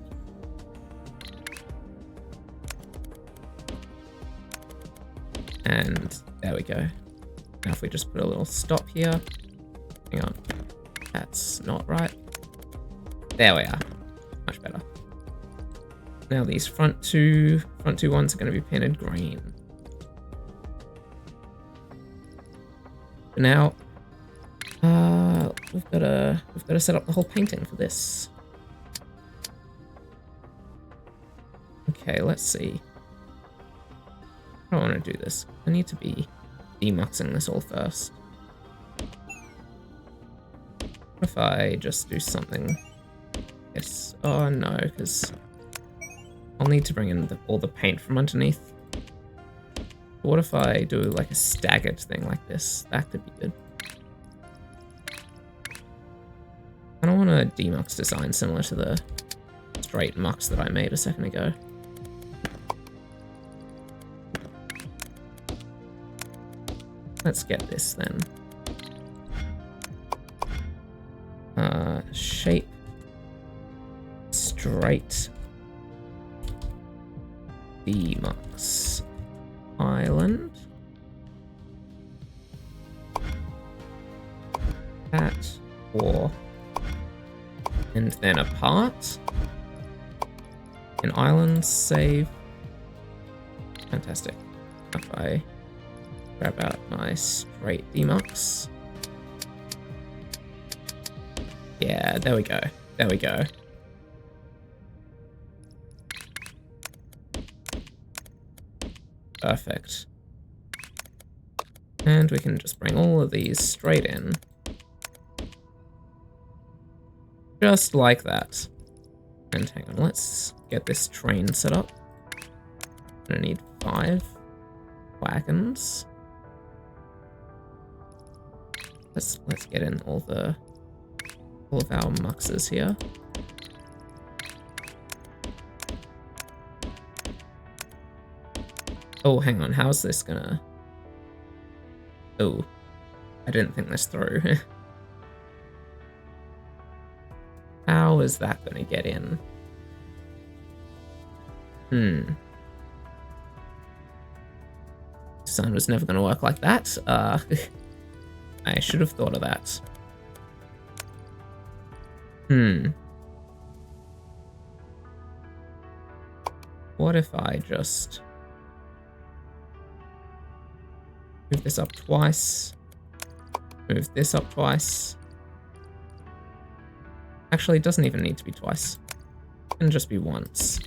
And there we go. Now if we just put a little stop here. Hang on. That's not right. There we are. Much better. Now these front two ones are going to be painted green. Now, we've got to set up the whole painting for this. Okay, let's see. I don't want to do this. I need to be demuxing this all first. What if I just do something? Yes. Oh no, because I'll need to bring in all the paint from underneath. What if I do like a staggered thing like this? That could be good. I don't want a demux design similar to the straight mux that I made a second ago. Let's get this then. shape straight demux island. That or and then apart. An island save. Fantastic. If I grab out my straight demux. Yeah, there we go. There we go. Perfect. And we can just bring all of these straight in. Just like that. And hang on, let's get this train set up. I'm gonna need 5 wagons. Let's get in all of our muxes here. Oh, hang on, how's this gonna... Oh, I didn't think this through. How is that gonna get in? Sun was never gonna work like that. I should have thought of that. What if I just move this up twice, move this up twice. Actually, it doesn't even need to be twice. It can just be once.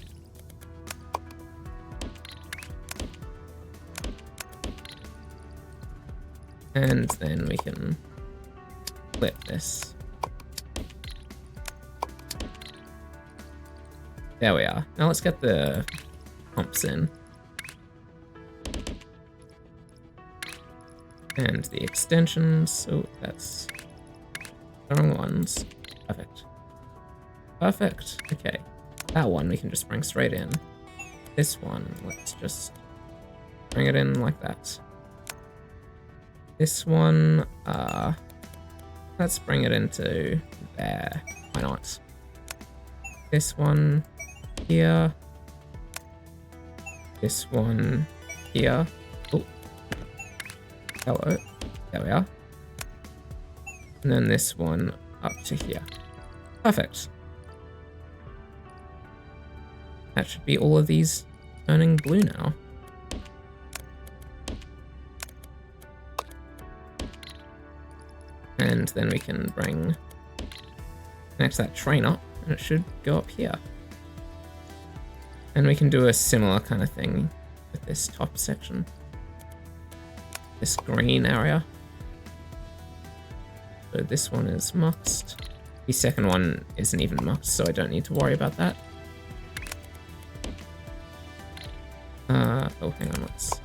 And then we can flip this. There we are. Now let's get the pumps in. And the extensions. Oh, that's the wrong ones. Perfect. Perfect. Okay. That one we can just bring straight in. This one, let's just bring it in like that. This one, let's bring it into there. Why not? This one here. This one here. Oh. Hello. There we are. And then this one up to here. Perfect. That should be all of these turning blue now. And then we can connect that train up, and it should go up here. And we can do a similar kind of thing with this top section. This green area. So this one is muxed. The second one isn't even muxed, so I don't need to worry about that. Oh, hang on, let's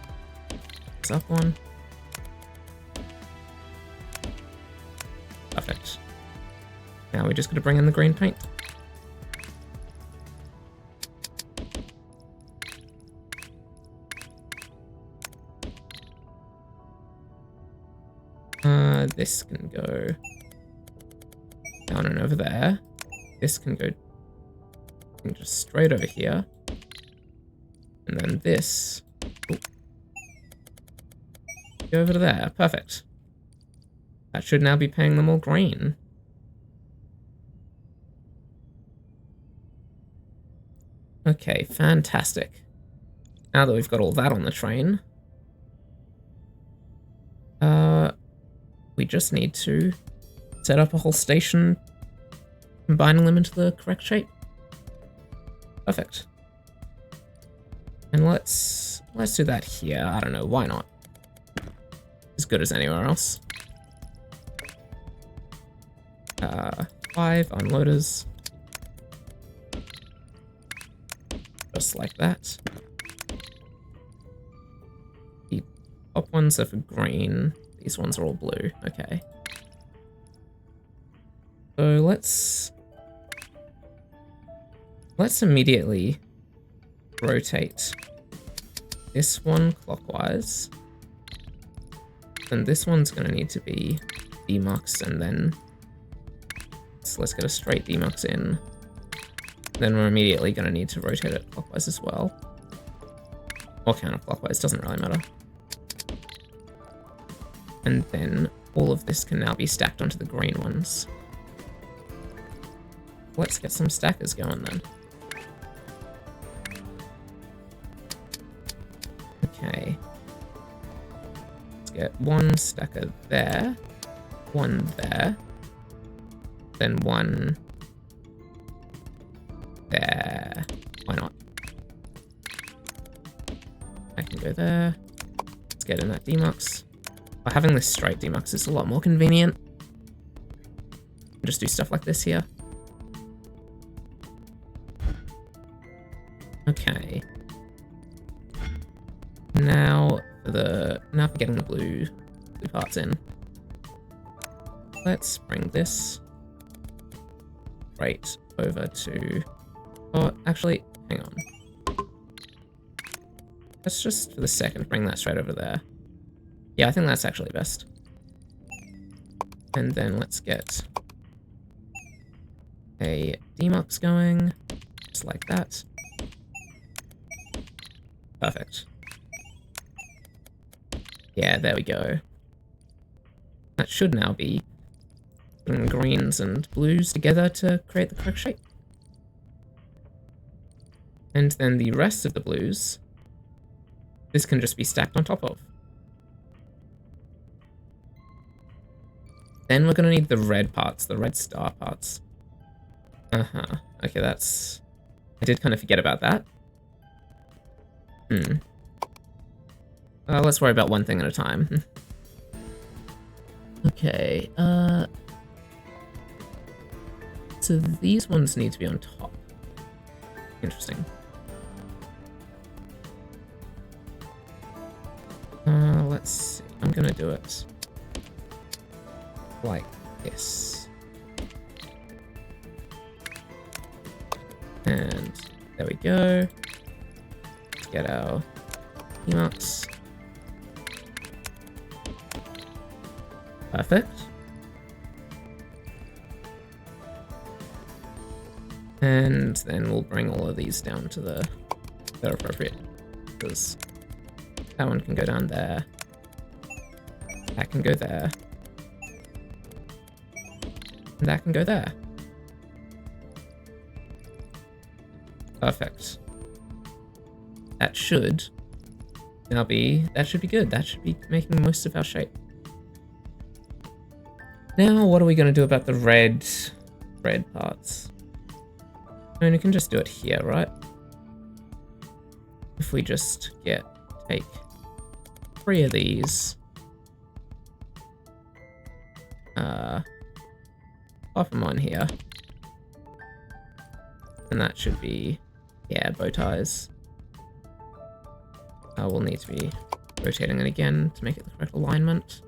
up one. Perfect. Now we just got to bring in the green paint. This can go down and over there. This can go just straight over here. And then this go over to there. Perfect. That should now be paying them all green. Okay, fantastic. Now that we've got all that on the train, we just need to set up a whole station, combining them into the correct shape. Perfect. And let's do that here. I don't know, why not? As good as anywhere else. 5 unloaders. Just like that. The top ones are for green. These ones are all blue. Okay. So let's immediately rotate this one clockwise. And this one's going to need to be demuxed, and then demux. Let's get a straight demux in. Then we're immediately going to need to rotate it clockwise as well. Or counterclockwise, doesn't really matter. And then all of this can now be stacked onto the green ones. Let's get some stackers going then. Okay. Let's get one stacker there, one there, then one there. Why not? I can go there. Let's get in that demux. But having this straight demux is a lot more convenient. Just do stuff like this here. Okay. Now for getting the blue parts in. Let's bring this right over to... Oh, actually, hang on. Let's just, for the second, bring that straight over there. Yeah, I think that's actually best. And then let's get a demux going, just like that. Perfect. Yeah, there we go. That should now be putting greens and blues together to create the correct shape. And then the rest of the blues, this can just be stacked on top of. Then we're going to need the red parts, the red star parts. Okay, that's... I did kind of forget about that. Let's worry about one thing at a time. Okay, so these ones need to be on top. Interesting. Let's see. I'm gonna do it like this. And there we go. Let's get our emotes. Perfect. And then we'll bring all of these down to the that are appropriate. Because that one can go down there. That can go there. And that can go there. Perfect. That should now be, that should be good. That should be making most of our shape. Now, what are we going to do about the red parts? I mean, we can just do it here, right? If we just take 3 of these, pop them on here, and that should be, yeah, bow ties. We'll need to be rotating it again to make it the correct alignment.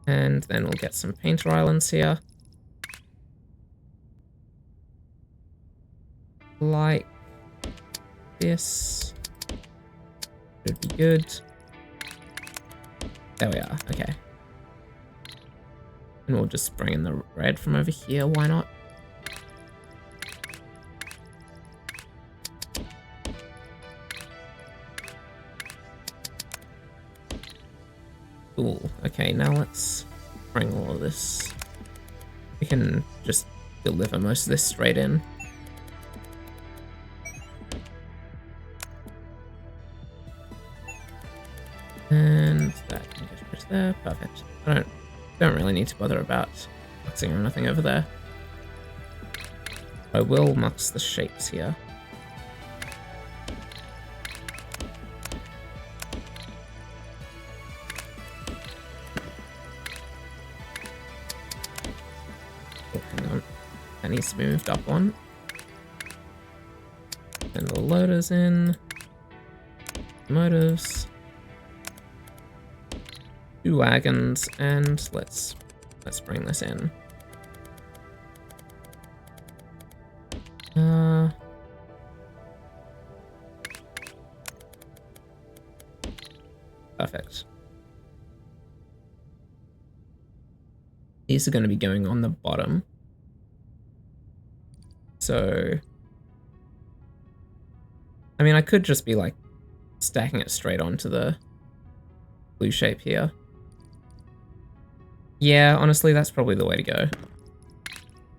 And then we'll get some painter islands here. Like this. Should be good. There we are, okay. And we'll just bring in the red from over here, why not? Cool. Okay, now let's bring all of this. We can just deliver most of this straight in. And that can go straight there. Perfect. I don't really need to bother about muxing or anything over there. I will mux the shapes here. That needs to be moved up one. And the loaders in. Motives. 2 wagons, and let's bring this in. Perfect. These are going to be going on the bottom. So, I mean, I could just be like stacking it straight onto the blue shape here. Yeah, honestly, that's probably the way to go.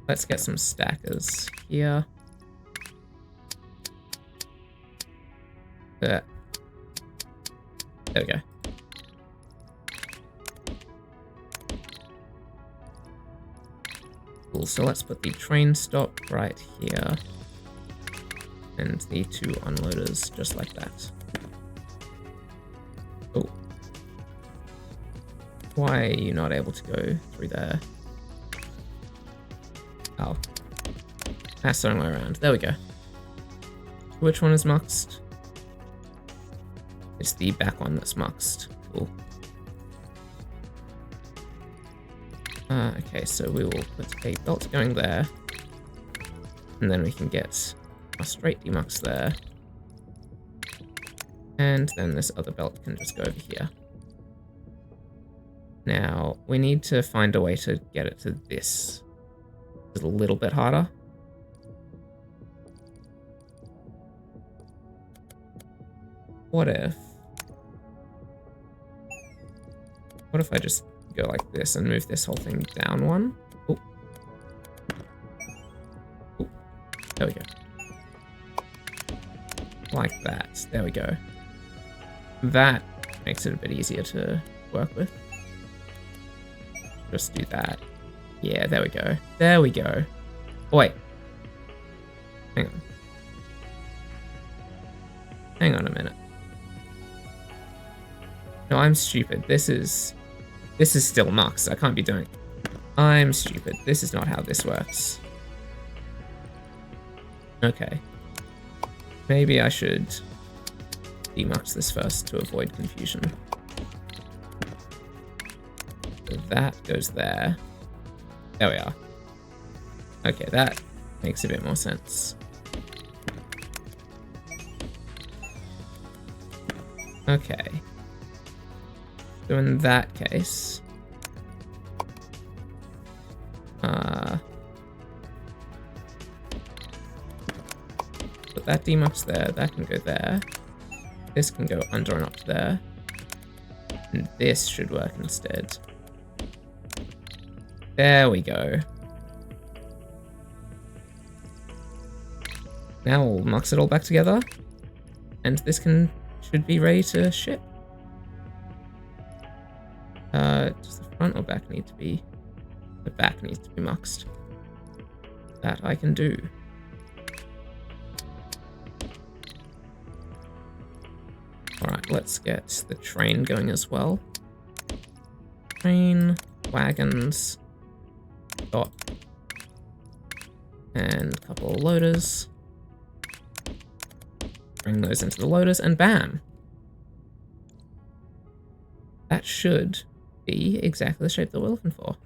Let's get some stackers here. There we go. Cool, so let's put the train stop right here. And the 2 unloaders just like that. Oh. Why are you not able to go through there? Oh. That's the wrong way around. There we go. Which one is muxed? It's the back one that's muxed. Cool. Okay, so we will put a belt going there. And then we can get a straight demux there. And then this other belt can just go over here. Now, we need to find a way to get it to this. It's a little bit harder. What if I just go like this and move this whole thing down one? Oh. Oh. There we go. Like that. There we go. That makes it a bit easier to work with. Just do that. Yeah, there we go. There we go. Oh, wait. Hang on. Hang on a minute. No, I'm stupid. This is still mux. I can't be doing... I'm stupid. This is not how this works. Okay. Maybe I should demux this first to avoid confusion. So that goes there. There we are. Okay, that makes a bit more sense. Okay. So in that case, put that demux there, that can go there. This can go under and up to there. And this should work instead. There we go. Now we'll mux it all back together. And this should be ready to ship. Does the front or back need to be... The back needs to be muxed. That I can do. Alright, let's get the train going as well. Train, wagons, dot, and a couple of loaders. Bring those into the loaders, and bam! That should be exactly the shape that we're looking for.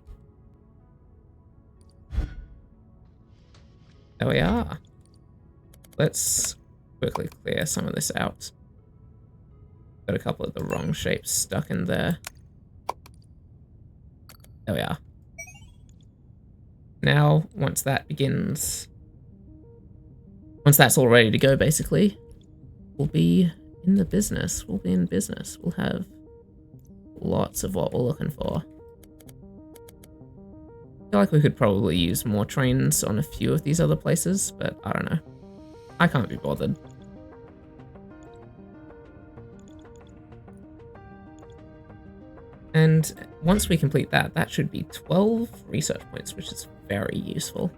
There we are. Let's quickly clear some of this out. Got a couple of the wrong shapes stuck in there. There we are. Now, once that begins... Once that's all ready to go, basically, we'll be in the business. We'll be in business. We'll have lots of what we're looking for. I feel like we could probably use more trains on a few of these other places, but I don't know. I can't be bothered. And once we complete that, that should be 12 research points, which is very useful.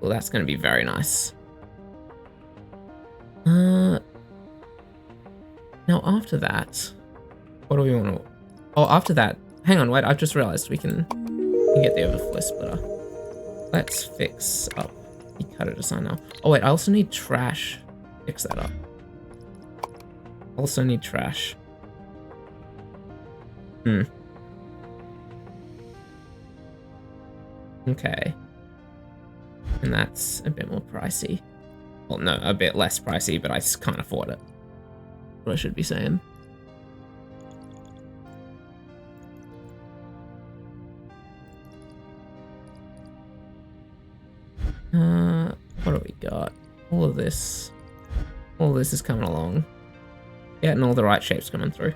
Well, that's going to be very nice. Now after that, what do we want to... Oh, after that, hang on, wait, I've just realized we can get the overflow splitter. Let's fix up the cutter design now. Oh wait, I also need trash. Fix that up. Also need trash. Okay. And that's a bit more pricey. Well, no, a bit less pricey, but I just can't afford it. What I should be saying. All of this is coming along. Getting all the right shapes coming through.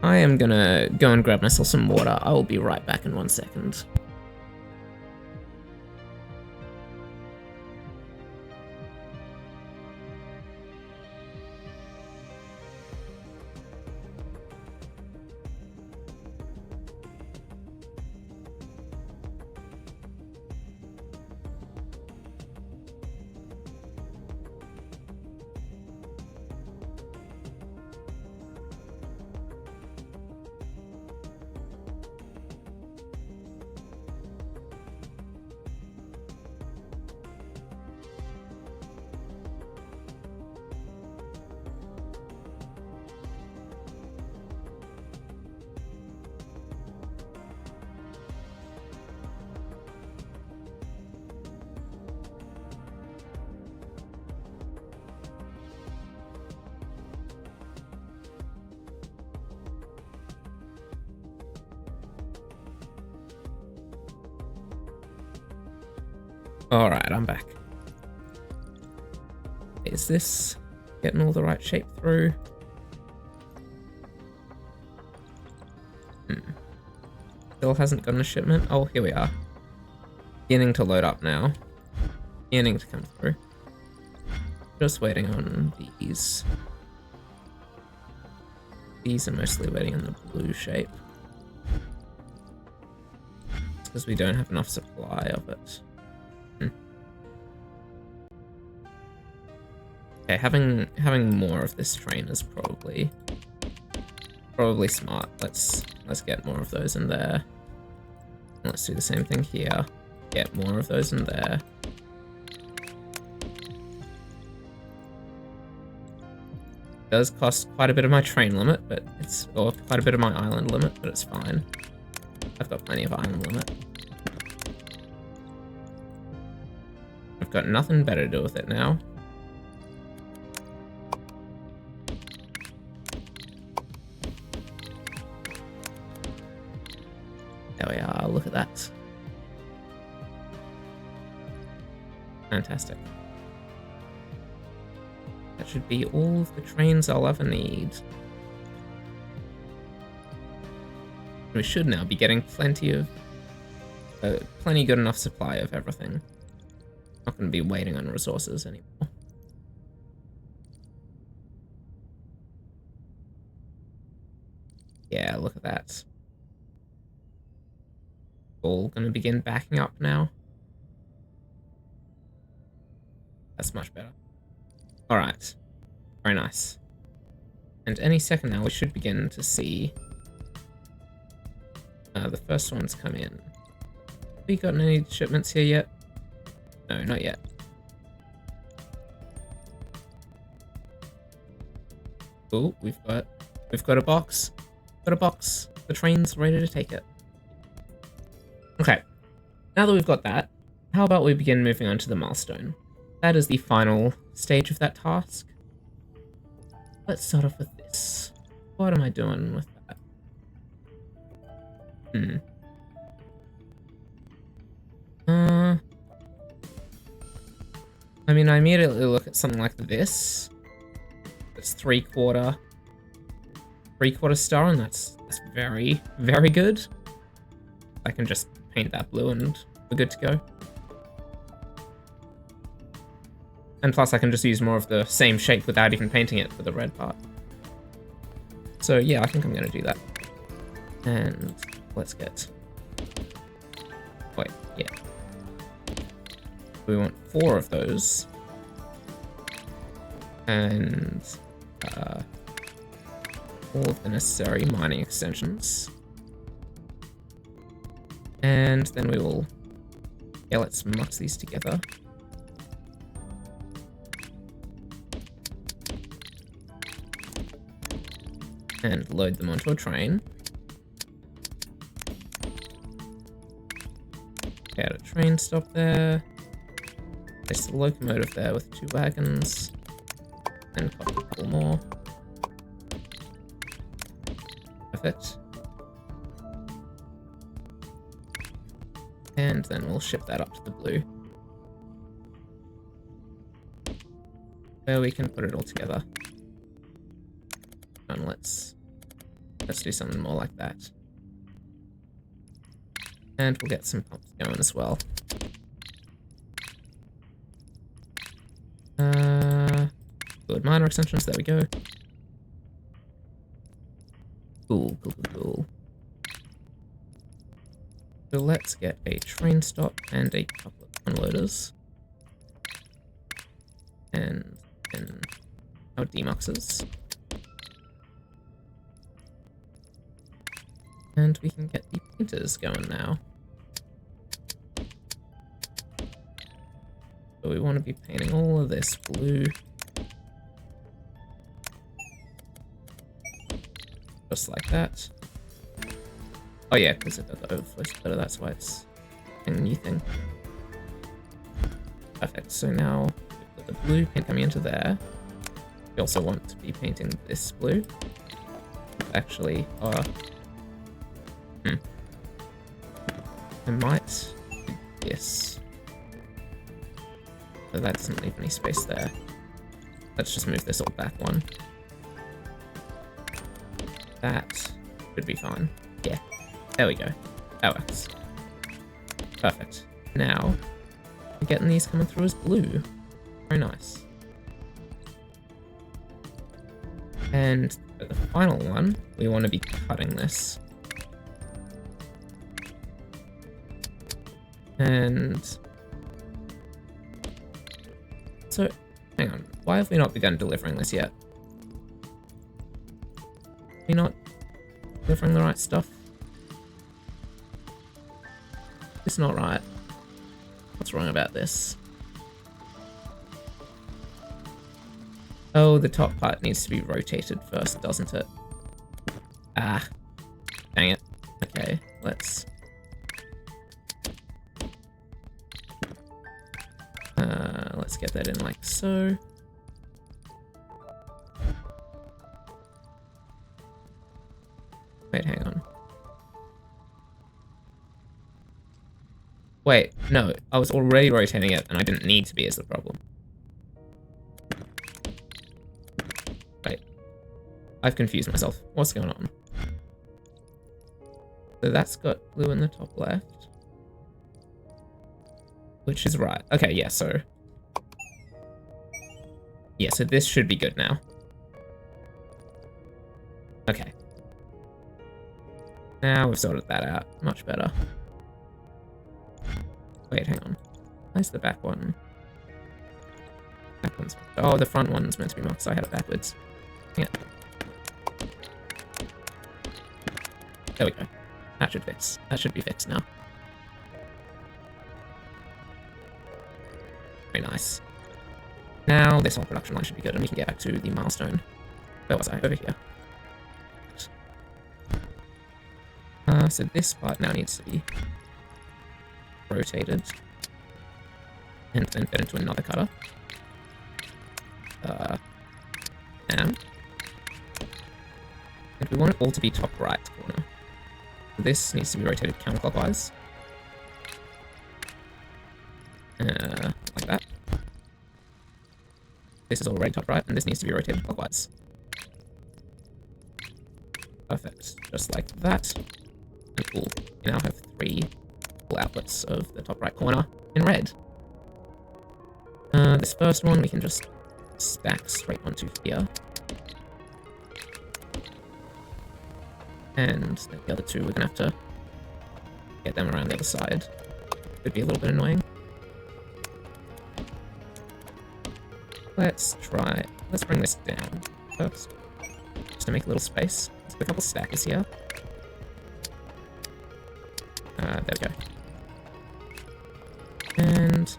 I am gonna go and grab myself some water. I will be right back in 1 second. Alright, I'm back. Is this getting all the right shape through? Still hasn't gotten a shipment? Oh, here we are. Beginning to load up now. Beginning to come through. Just waiting on these. These are mostly waiting on the blue shape. It's because we don't have enough supply of it. Okay, having more of this train is probably smart. Let's get more of those in there. Let's do the same thing here. Get more of those in there. It does cost quite a bit of my train limit, but or quite a bit of my island limit, but it's fine. I've got plenty of island limit. I've got nothing better to do with it now. There we are, look at that. Fantastic. That should be all of the trains I'll ever need. We should now be getting plenty good enough supply of everything. Not going to be waiting on resources anymore. Yeah, look at that. All going to begin backing up now. That's much better. Alright. Very nice. And any second now we should begin to see the first ones come in. Have we gotten any shipments here yet? No, not yet. Oh, we've got a box. Got a box. The train's ready to take it. Okay. Now that we've got that, how about we begin moving on to the milestone? That is the final stage of that task. Let's start off with this. What am I doing with that? I mean, I immediately look at something like this. It's three-quarter star, and that's very, very good. I can just paint that blue and we're good to go. And plus I can just use more of the same shape without even painting it for the red part. So yeah, I think I'm gonna do that. And let's get... Wait, yeah. We want 4 of those. And all of the necessary mining extensions. And then we will... Yeah, let's mux these together. And load them onto a train. Add a train stop there. Place the locomotive there with 2 wagons. And a couple more. Perfect. And then we'll ship that up to the blue. where we can put it all together. And let's do something more like that. And we'll get some pumps going as well. Good minor extensions, there we go. Cool. So let's get a train stop and a couple of unloaders. And then our demuxes. And we can get the painters going now. So we want to be painting all of this blue. Just like that. Oh yeah, because it does the overflow splitter, that's why it's a new thing. Perfect, so now we've got the blue paint coming into there. We also want to be painting this blue. Actually, I might do this. So that doesn't leave any space there. Let's just move this all back one. That should be fine. Yeah, there we go. That works. Perfect. Now, we're getting these coming through as blue. Very nice. And for the final one, we want to be cutting this. And so, hang on, why have we not begun delivering this yet? Are we not delivering the right stuff? It's not right. What's wrong about this? Oh, the top part needs to be rotated first, doesn't it? Ah, dang it. Okay, let's... let's get that in like so. Wait, hang on. Wait, no, I was already rotating it and I didn't need to be is the problem. Wait, I've confused myself. What's going on? So that's got blue in the top left. Which is right. Okay, yeah, so... yeah, so this should be good now. Okay. Now we've sorted that out. Much better. Wait, hang on. Where's the back one? Back one's... oh, the front one's meant to be marked, so I had it backwards. Yeah. There we go. That should fix. That should be fixed now. Very nice. Now this whole production line should be good and we can get back to the milestone. Where was I? Over here. So this part now needs to be rotated and then fed into another cutter. And we want it all to be top right corner. So this needs to be rotated counterclockwise. Like that. This is already top right, and this needs to be rotated clockwise. Perfect. Just like that. And cool. We now have 3 full outlets of the top right corner in red. This first one we can just stack straight onto here. And the other 2 we're gonna have to get them around the other side. Could be a little bit annoying. Let's bring this down first, just to make a little space. Let's put a couple stackers here. There we go. And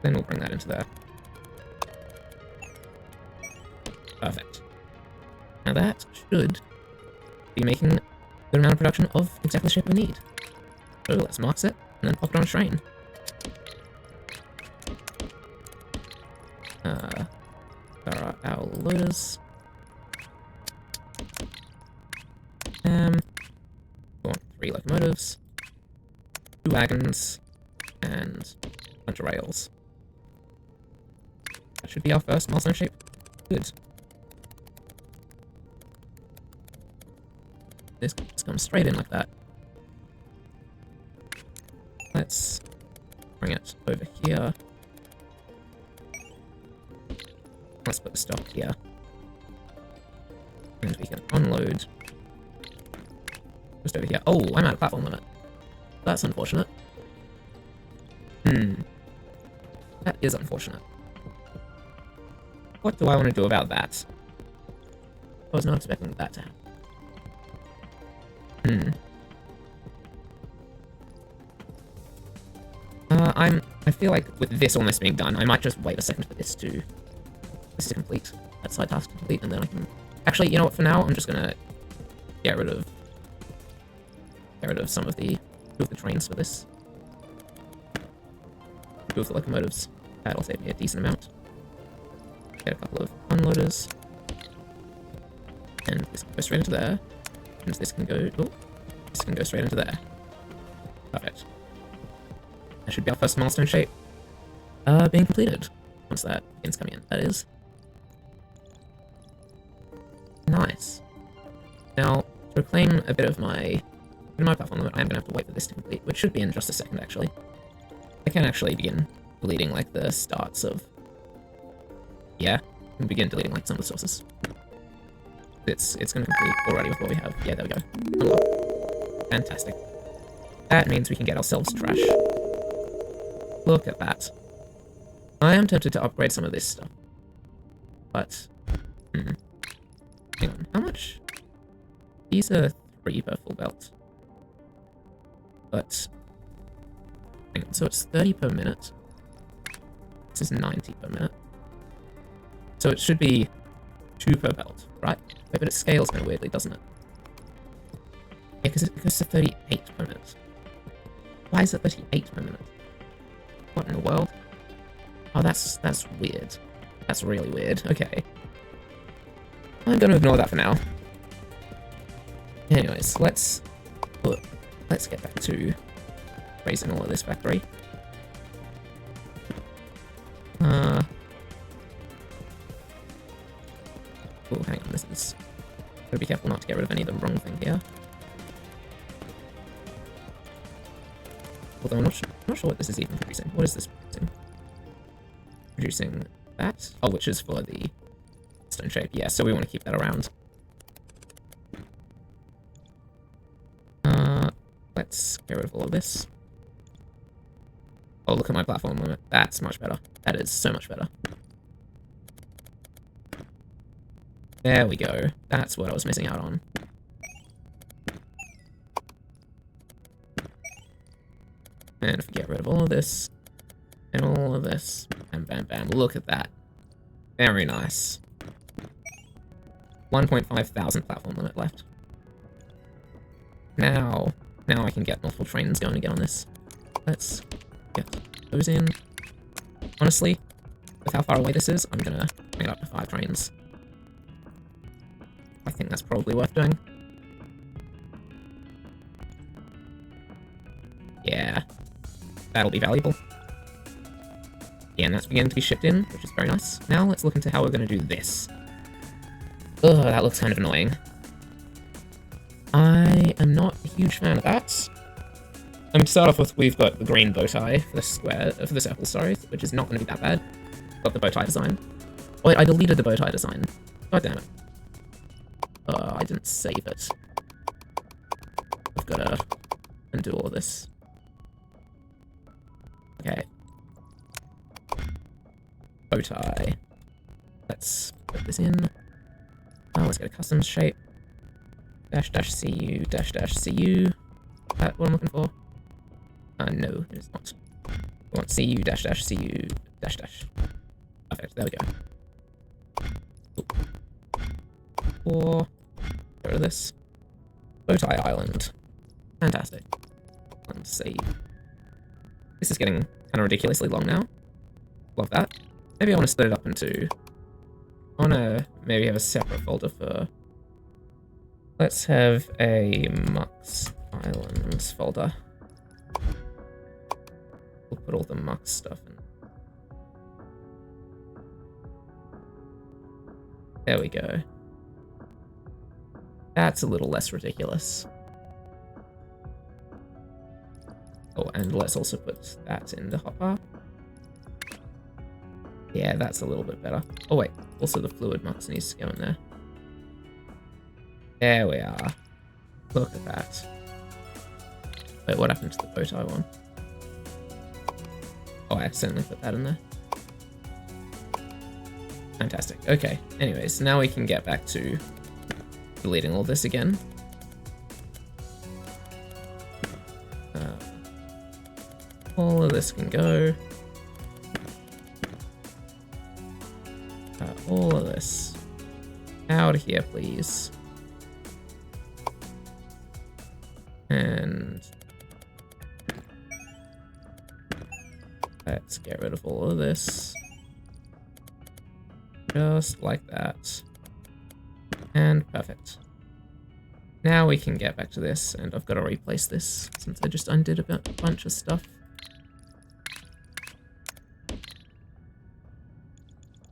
then we'll bring that into there. Perfect. Now that should be making a good amount of production of exactly the shape we need. So let's mark it and then pop it on a train. There are our loaders. We want 3 locomotives, 2 wagons, and a bunch of rails. That should be our first milestone shape. Good. This just comes straight in like that. Let's bring it over here. Let's put the stock here. And we can unload just over here. Oh, I'm out of platform limit. That's unfortunate. That is unfortunate. What do I want to do about that? I was not expecting that to happen. I feel like with this almost being done, I might just wait a second for this to complete. That side task to complete, and then I can... Actually, you know what, for now, I'm just gonna get rid of some of the trains for this. 2 of the locomotives. That'll save me a decent amount. Get a couple of unloaders. And this can go straight into there. And this can go... Oh, this can go straight into there. Perfect. That should be our first milestone shape. Being completed. Once that begins coming in, that is. Nice. Now, to reclaim a bit of my platform limit, I'm going to have to wait for this to complete, which should be in just a second, actually. I can actually begin deleting, like, the starts of... Yeah, I can begin deleting, like, some of the sources. It's going to complete already with what we have. Yeah, there we go. Unlock. Fantastic. That means we can get ourselves trash. Look at that. I am tempted to upgrade some of this stuff. But... Hang on, how much? These are 3 per full belt. But... Hang on, so it's 30 per minute. This is 90 per minute. So it should be 2 per belt, right? Wait, but it scales kind of weirdly, doesn't it? Yeah, because it goes to 38 per minute. Why is it 38 per minute? What in the world? Oh, that's weird. That's really weird. Okay. I'm gonna ignore that for now. Anyways, let's get back to raising all of this factory. Oh, hang on, this is... Gotta be careful not to get rid of any of the wrong thing here. Although I'm not sure what this is even producing. What is this producing? Producing that? Oh, which is for the stone shape. Yeah, so we want to keep that around. Let's get rid of all of this. Oh, look at my platform limit. That's much better. That is so much better. There we go. That's what I was missing out on. And if we get rid of all of this, and all of this, bam, bam, bam, look at that. Very nice. 1.5 thousand platform limit left. Now I can get multiple trains going again on this. Let's get those in. Honestly, with how far away this is, I'm gonna bring it up to 5 trains. I think that's probably worth doing. Yeah. That'll be valuable. Yeah, and that's beginning to be shipped in, which is very nice. Now let's look into how we're going to do this. Ugh, that looks kind of annoying. I am not a huge fan of that. To start off with, we've got the green bow tie for the circle, sorry, which is not going to be that bad. Got the bow tie design. Oh wait, I deleted the bow tie design. God damn it. I didn't save it. I've got to undo all of this. Okay. Bow tie. Let's put this in. Let's get a custom shape. --cu, --cu. That what I'm looking for? No, it is not. We want cu, --cu, --. Perfect, there we go. Or go to this. Bow tie island. Fantastic. And save. This is getting kind of ridiculously long now. Love that. Maybe I want to split it up into... I want to maybe have a separate folder for... Let's have a Mux Islands folder. We'll put all the Mux stuff in. There we go. That's a little less ridiculous. Oh, and let's also put that in the hopper. Yeah, that's a little bit better. Oh wait, also the fluid mux needs to go in there. There we are. Look at that. Wait, what happened to the bow tie one? Oh, I accidentally put that in there. Fantastic. Okay, anyways, now we can get back to deleting all this again. All of this can go. All of this. Out of here, please. And let's get rid of all of this. Just like that. And perfect. Now we can get back to this, and I've got to replace this since I just undid a bunch of stuff.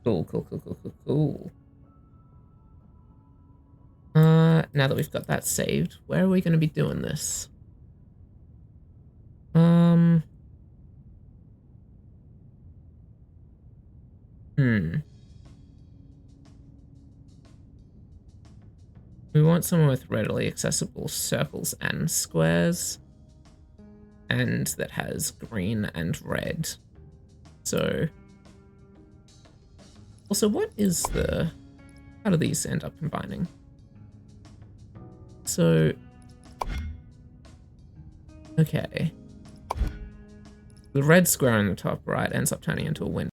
Cool, cool, cool, cool, cool, cool. Now that we've got that saved, where are we going to be doing this? We want someone with readily accessible circles and squares, and that has green and red. So, also, what is the... How do these end up combining? So, okay. The red square on the top right ends up turning into a window.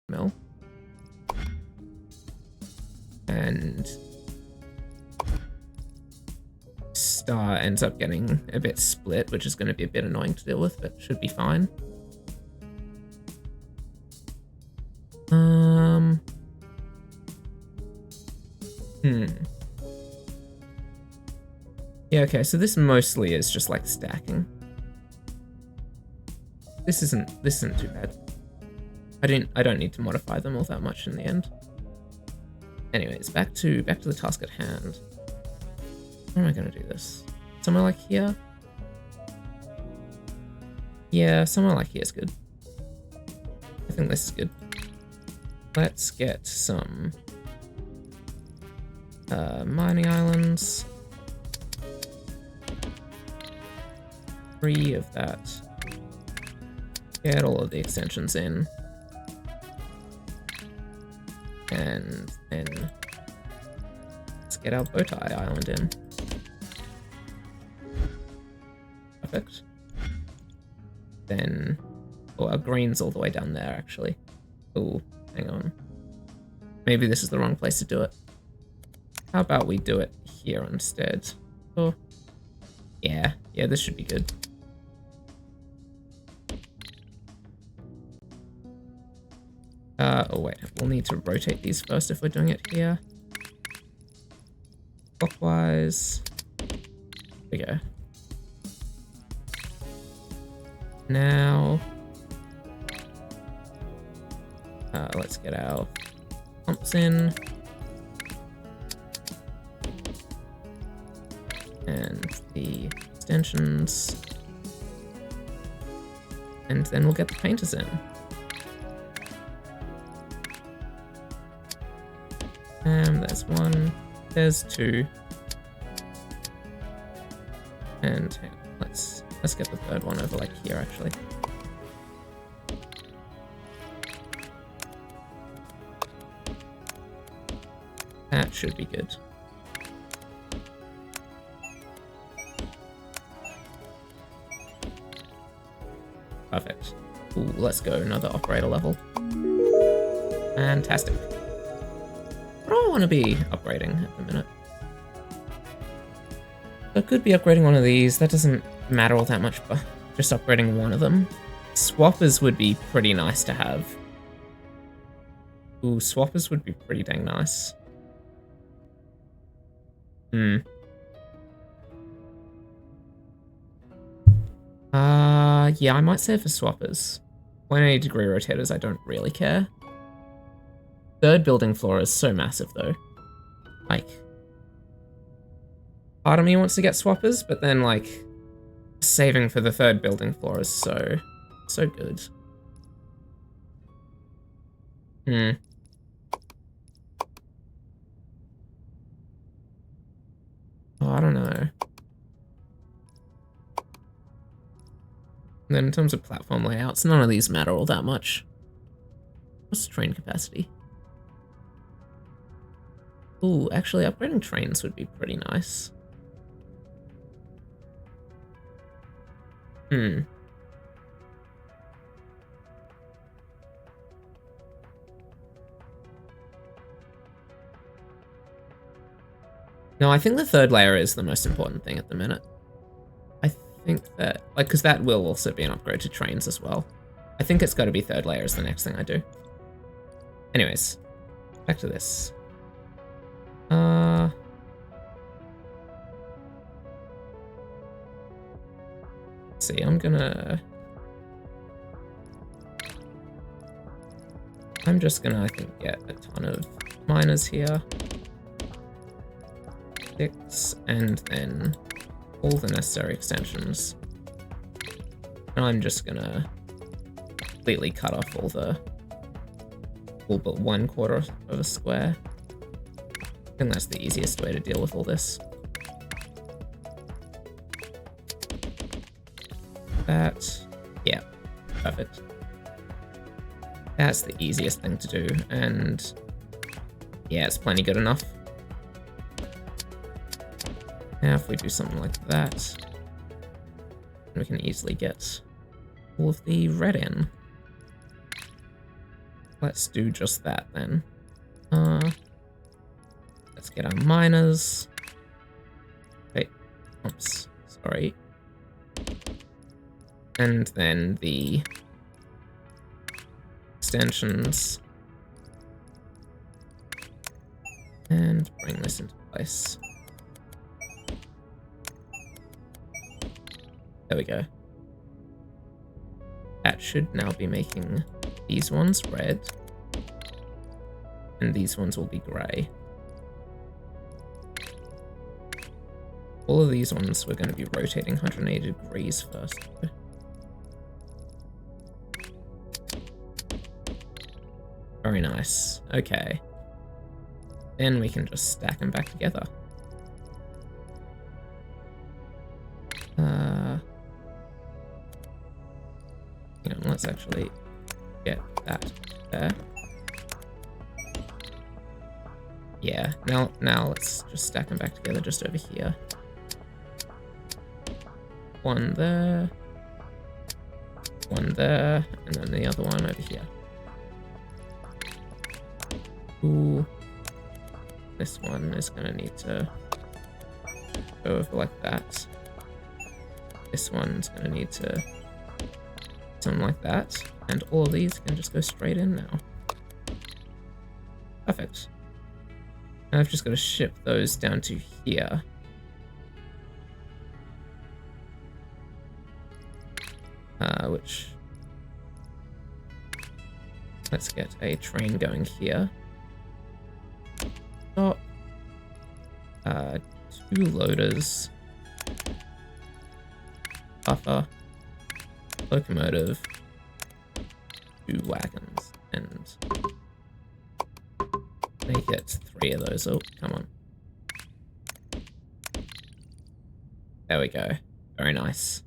mill. And star ends up getting a bit split, which is going to be a bit annoying to deal with, but should be fine. Yeah, okay, so this mostly is just like stacking. This isn't too bad. I don't need to modify them all that much in the end. Anyways, back to the task at hand. Where am I gonna do this? Somewhere like here? Yeah, somewhere like here is good. I think this is good. Let's get some mining islands. 3 of that. Get all of the extensions in. And then let's get our bow tie island in. Perfect. Then, oh, our green's all the way down there, actually. Oh, hang on. Maybe this is the wrong place to do it. How about we do it here instead? Oh, yeah, this should be good. Oh wait, we'll need to rotate these first if we're doing it here. Clockwise. There we go. Now, let's get our pumps in. And the extensions. And then we'll get the painters in. And there's 1, there's 2. And hang on, let's get the third one over like here actually. That should be good. Perfect. Ooh, let's go another operator level. Fantastic. What do I want to be upgrading at the minute? I could be upgrading one of these. That doesn't matter all that much, but just upgrading one of them. Swappers would be pretty nice to have. Ooh, swappers would be pretty dang nice. Yeah, I might say for swappers. 180 degree rotators, I don't really care. Third building floor is so massive though. Like, part of me wants to get swappers, but then like, saving for the third building floor is so good. Oh, I don't know. And then in terms of platform layouts, none of these matter all that much. What's train capacity? Ooh, actually upgrading trains would be pretty nice. No, I think the third layer is the most important thing at the minute. I think that, like, because that will also be an upgrade to trains as well. I think it's got to be third layer is the next thing I do. Anyways, back to this. Let's see, I'm just gonna, I think, get a ton of miners here. 6, and then all the necessary extensions. And I'm just gonna completely cut off all but 1/4 of a square. I think that's the easiest way to deal with all this. That, yeah, perfect. That's the easiest thing to do, and yeah, it's plenty good enough. Now if we do something like that, we can easily get all of the red in. let's do just that then. Let's get our miners. Wait, oops, sorry. And then the extensions. And bring this into place. There we go. That should now be making these ones red. And these ones will be grey. All of these ones we're going to be rotating 180 degrees first. Very nice. Okay. Then we can just stack them back together. Hang on, let's actually get that there. Yeah, now let's just stack them back together just over here. One there, and then the other one over here. Ooh, this one is gonna need to go over like that. This one's gonna need to something like that, and all of these can just go straight in now. Perfect. Now I've just got to ship those down to here. Which, let's get a train going here. Stop. 2 loaders. Buffer. Locomotive. 2 wagons. And make it 3 of those. Oh, come on. There we go. Very nice.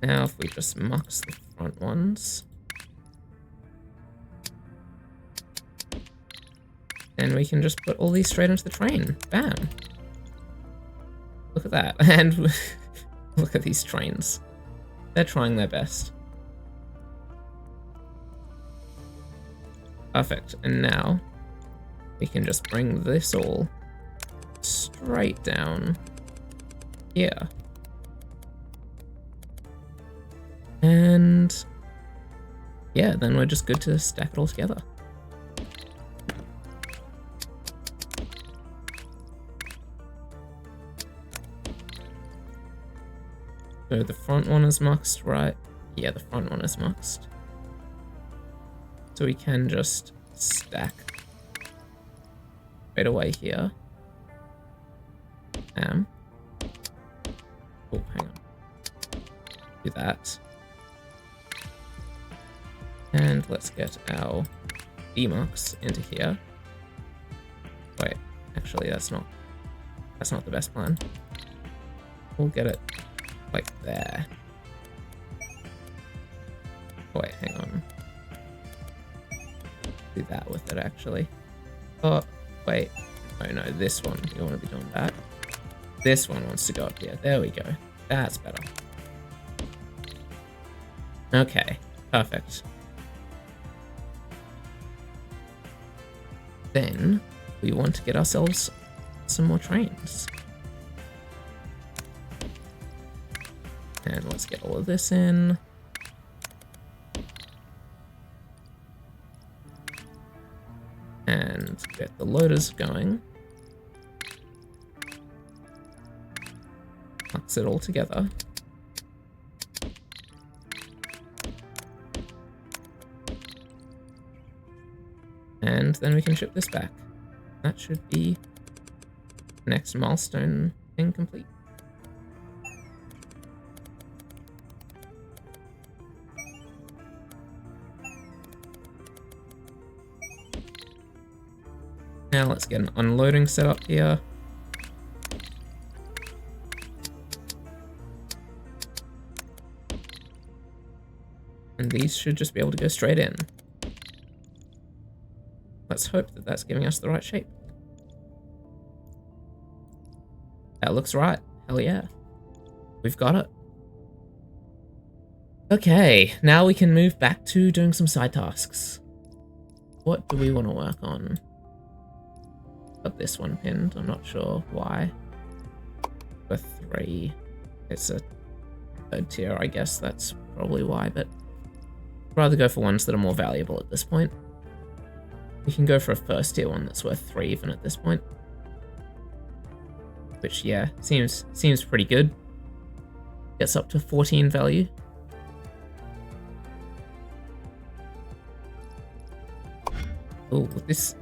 Now if we just mux the front ones. Then we can just put all these straight into the train. Bam. Look at that. And look at these trains. They're trying their best. Perfect. And now we can just bring this all straight down here. And yeah, then we're just good to stack it all together. So the front one is muxed, right? Yeah, the front one is muxed. So we can just stack right away here. Oh, hang on. Do that. And let's get our demux into here. Wait, actually that's not the best plan. We'll get it like there. Wait, hang on. Do that with it actually. Oh, wait. Oh no, this one. You want to be doing that. This one wants to go up here. There we go. That's better. Okay, perfect. Then we want to get ourselves some more trains. And let's get all of this in. And get the loaders going. Mix it all together. And then we can ship this back. That should be next milestone thing complete. Now let's get an unloading set up here. And these should just be able to go straight in. Let's hope that that's giving us the right shape. That looks right. Hell yeah. We've got it. Okay, now we can move back to doing some side tasks. What do we want to work on? Got this one pinned, I'm not sure why. For 3, it's a 3rd tier, I guess that's probably why, but I'd rather go for ones that are more valuable at this point. We can go for a 1st tier one that's worth 3 even at this point. Which, yeah, seems pretty good. Gets up to 14 value. Oh, this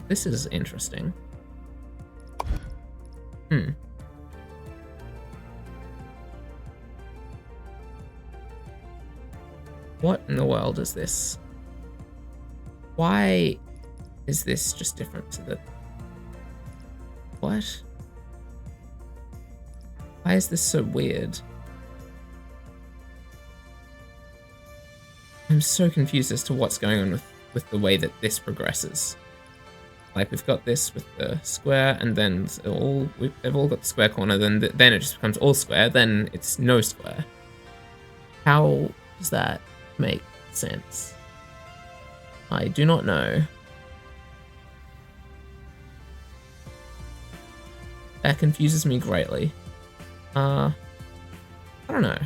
is interesting. What in the world is this? Why is this just different to the... What? Why is this so weird? I'm so confused as to what's going on with the way that this progresses. Like, we've got this with the square, and then they've all got the square corner, then it just becomes all square, then it's no square. How does that make sense? I do not know. That confuses me greatly. I don't know.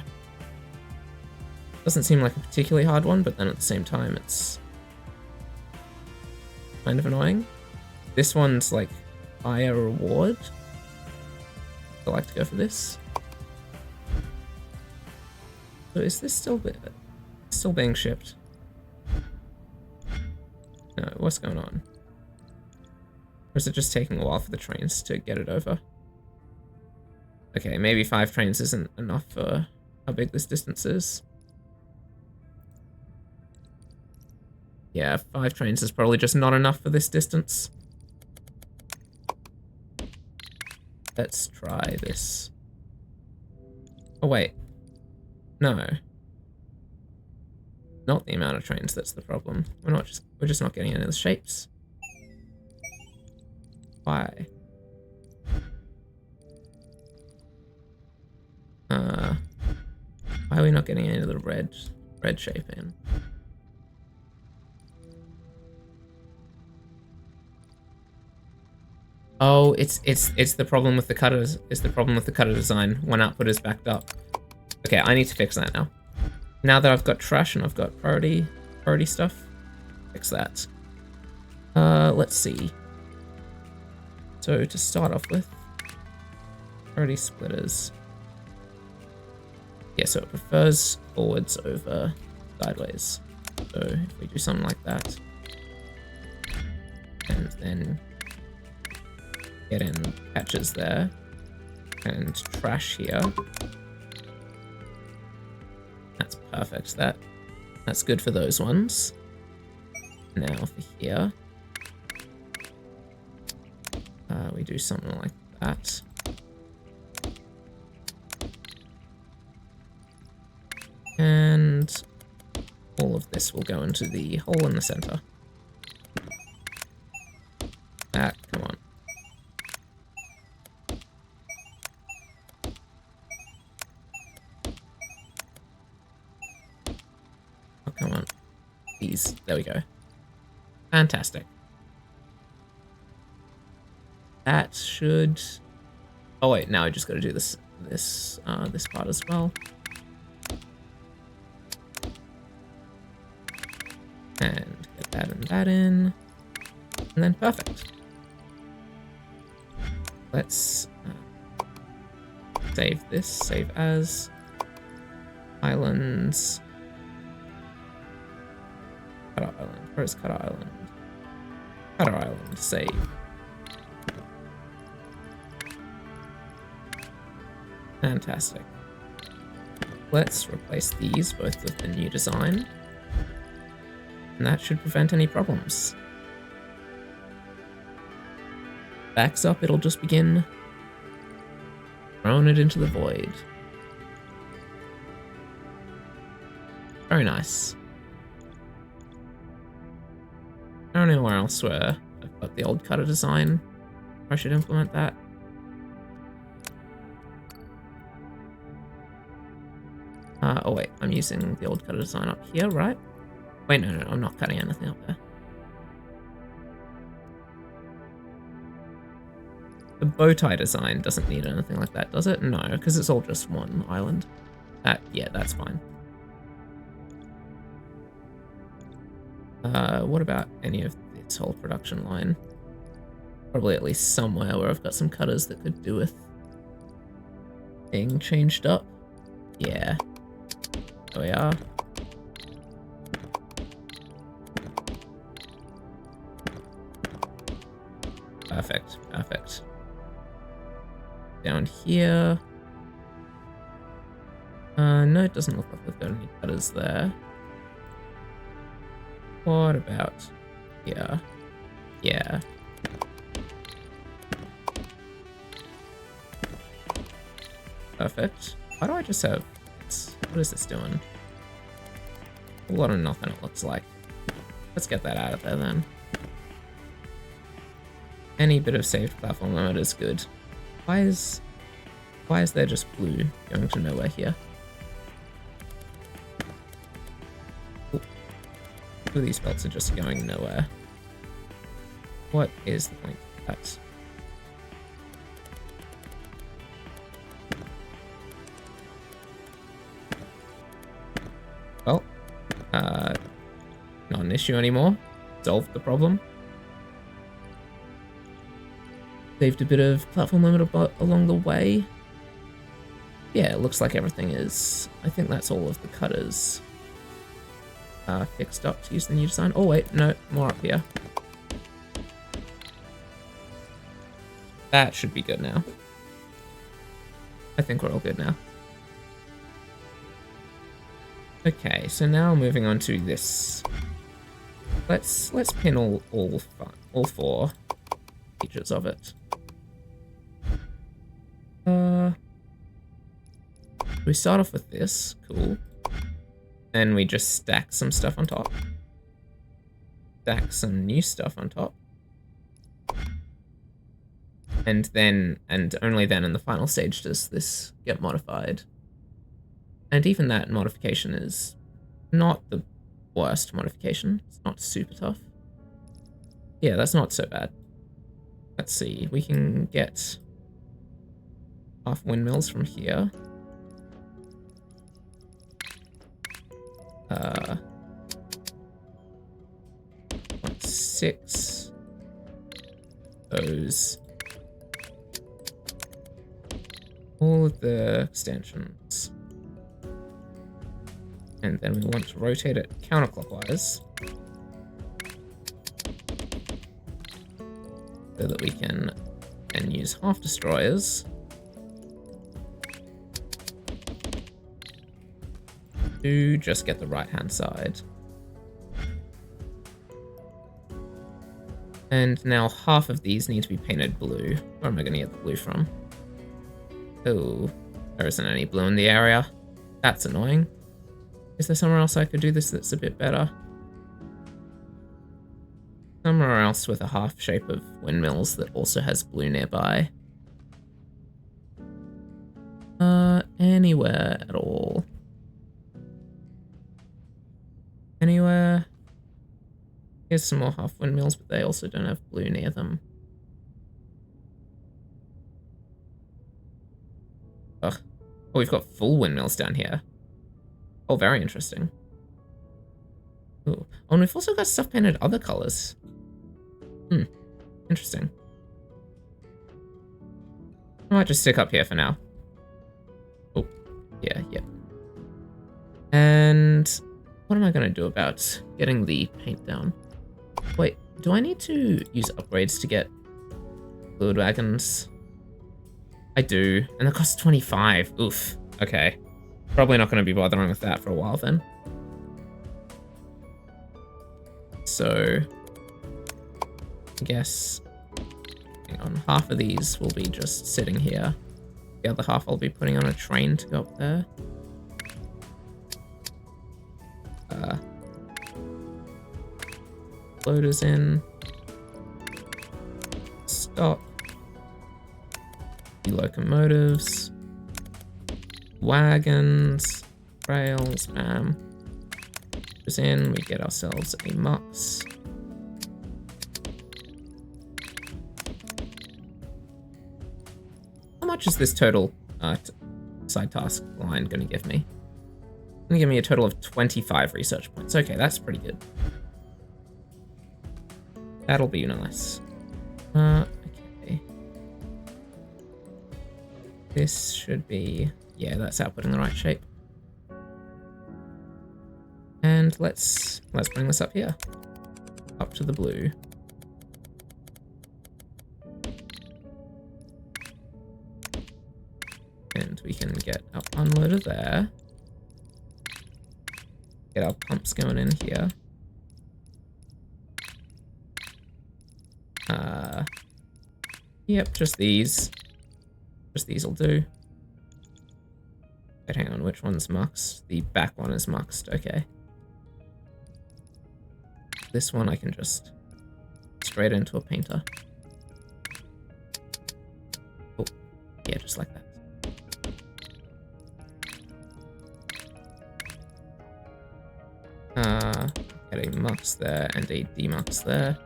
Doesn't seem like a particularly hard one, but then at the same time it's kind of annoying. This one's like higher reward. I like to go for this. So is this still being shipped? No, what's going on? Or is it just taking a while for the trains to get it over? Okay, maybe 5 trains isn't enough for how big this distance is. Yeah, 5 trains is probably just not enough for this distance. Let's try this. Oh wait. No. Not the amount of trains that's the problem. We're just not getting any of the shapes. Why? Why are we not getting any of the red shape in? Oh, it's the problem with the cutters. It's the problem with the cutter design. One output is backed up. Okay, I need to fix that now. Now that I've got trash and I've got priority stuff, fix that. Let's see. So to start off with, priority splitters. Yeah, so it prefers forwards over sideways. So if we do something like that, and then get in patches there, and trash here. That's perfect. That's good for those ones. Now for here, we do something like that. And all of this will go into the hole in the center. That, come on. Oh, come on. These, there we go. Fantastic. That should... Oh wait, now I just gotta do this part as well. And get that and that in. And then perfect. Let's save this, save as. Islands. Cutter Island. Where's Cutter Island? Cutter Island, save. Fantastic. Let's replace these both with the new design. And that should prevent any problems. Backs up, it'll just begin throwing it into the void. Very nice. I don't know where else where I've got the old cutter design. I should implement that. Oh wait, I'm using the old cutter design up here, right? Wait, no, I'm not cutting anything up there. The bow tie design doesn't need anything like that, does it? No, because it's all just one island. Yeah, that's fine. What about any of this whole production line? Probably at least somewhere where I've got some cutters that could do with being changed up. Yeah. There we are. Perfect, perfect. Down here. No, it doesn't look like we've got any cutters there. What about here? Yeah. Perfect. Why do I just have... What is this doing? A lot of nothing, it looks like. Let's get that out of there then. Any bit of saved platform limit is good. Why is there just blue going to nowhere here? Ooh. Two of these belts are just going nowhere. What is the point of that? Well, not an issue anymore. Solved the problem. Saved a bit of platform limit along the way. Yeah, it looks like everything is... I think that's all of the cutters fixed up to use the new design. Oh wait, no, more up here. That should be good now. I think we're all good now. Okay, so now moving on to this. Let's pin all four features of it. We start off with this, cool. Then we just stack some stuff on top. Stack some new stuff on top. And then, and only then in the final stage does this get modified. And even that modification is not the worst modification. It's not super tough. Yeah, that's not so bad. Let's see, we can get half windmills from here. 6 those. All of the extensions. And then we want to rotate it counterclockwise so that we can then use half destroyers to just get the right hand side. And now half of these need to be painted blue. Where am I going to get the blue from? Oh, there isn't any blue in the area. That's annoying. Is there somewhere else I could do this that's a bit better? Somewhere else with a half shape of windmills that also has blue nearby. Anywhere at all. Anywhere. Here's some more half windmills, but they also don't have blue near them. Ugh. Oh, we've got full windmills down here. Oh, very interesting. Ooh. Oh, and we've also got stuff painted other colors. Interesting. I might just stick up here for now. Oh, yeah. And what am I going to do about getting the paint down? Wait, do I need to use upgrades to get fluid wagons? I do, and it costs 25. Oof. Okay. Probably not going to be bothering with that for a while then. So, I guess, hang on, half of these will be just sitting here. The other half I'll be putting on a train to go up there. Loaders in. Stop. Locomotives. Wagons. Rails, bam. Goes in, we get ourselves a mux. How much is this total side task line going to give me? It's going to give me a total of 25 research points. Okay, that's pretty good. That'll be nice. Okay. This should be... Yeah, that's output in the right shape. And let's bring this up here. Up to the blue. And we can get our unloader there. Get our pumps going in here. Yep, just these. Just these will do. But hang on, which one's muxed? The back one is muxed, okay. This one I can just straight into a painter. Oh, yeah, just like that. Get a mux there and a demux there.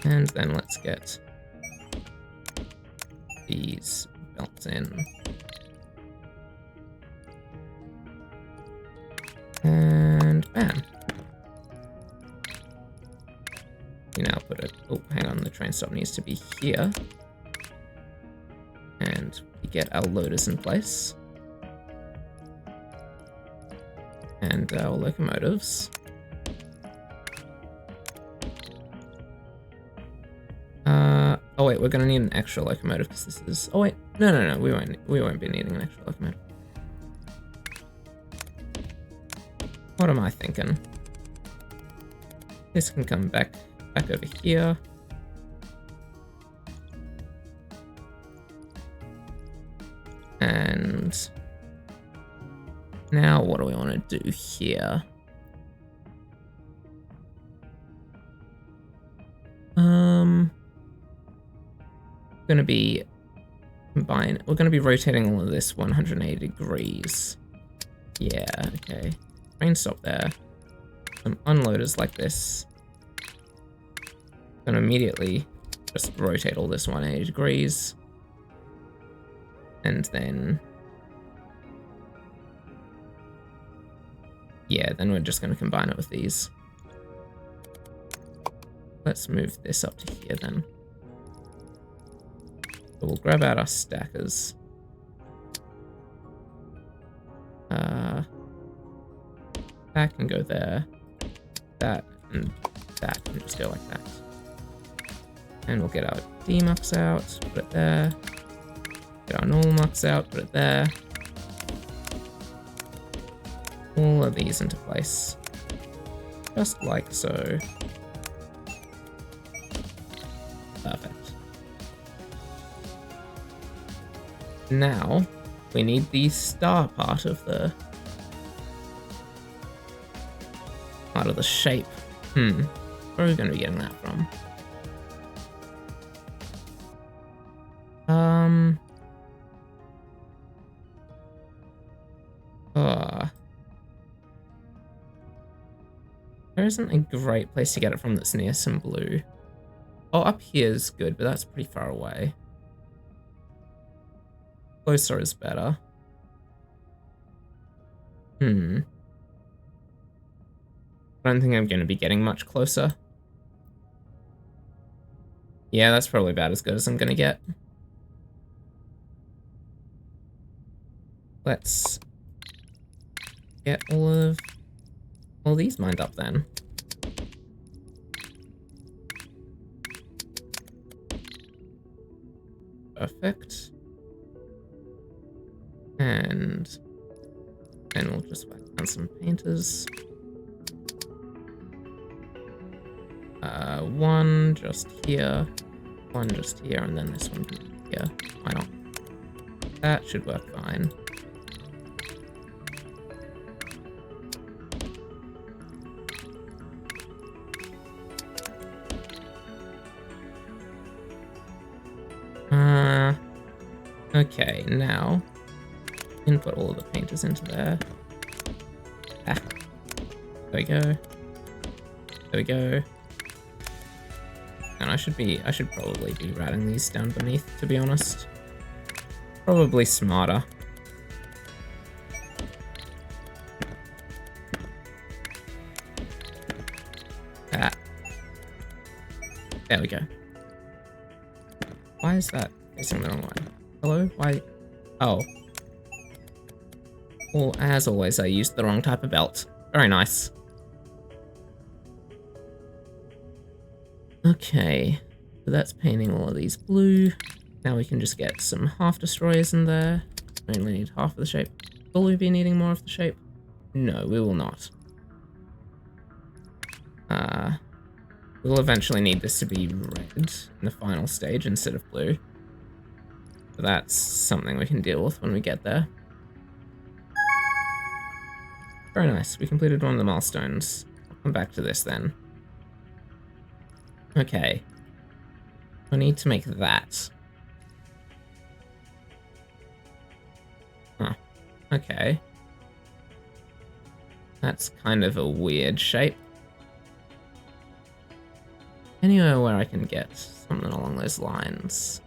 And then let's get these belts in. And bam. You now put it... Oh, hang on, the train stop needs to be here. And we get our loaders in place. And our locomotives. Oh wait, we're gonna need an extra locomotive because this is... Oh wait, no, we won't be needing an extra locomotive. What am I thinking? This can come back over here. And now what do we want to do here? Gonna be we're gonna be rotating all of this 180 degrees. Yeah, okay. Train stop there. Some unloaders like this. Gonna immediately just rotate all this 180 degrees. And then... Yeah, then we're just gonna combine it with these. Let's move this up to here then. So we'll grab out our stackers. That can go there. That and that can just go like that. And we'll get our demux out, put it there. Get our normal mux out, put it there. All of these into place. Just like so. Perfect. Now, we need the star part of the shape. Where are we going to be getting that from? There isn't a great place to get it from that's near some blue. Oh, up here is good, but that's pretty far away. Closer is better. I don't think I'm going to be getting much closer. Yeah, that's probably about as good as I'm going to get. Let's get all these mined up then. Perfect. And then we'll just whack down some painters. One just here, one just here, and then this one here. Why not? That should work fine. Okay, now input all of the painters into there. Ah, there we go. There we go. And I should probably be routing these down beneath, to be honest. Probably smarter. Ah. There we go. Why is that facing the wrong way? Hello? Why? Oh. Well, as always, I used the wrong type of belt. Very nice. Okay, so that's painting all of these blue. Now we can just get some half destroyers in there. We only need half of the shape. Will we be needing more of the shape? No, we will not. We'll eventually need this to be red in the final stage instead of blue. But that's something we can deal with when we get there. Very nice, we completed one of the milestones. I'll come back to this then. Okay. I need to make that. Huh. Okay. That's kind of a weird shape. Anywhere where I can get something along those lines.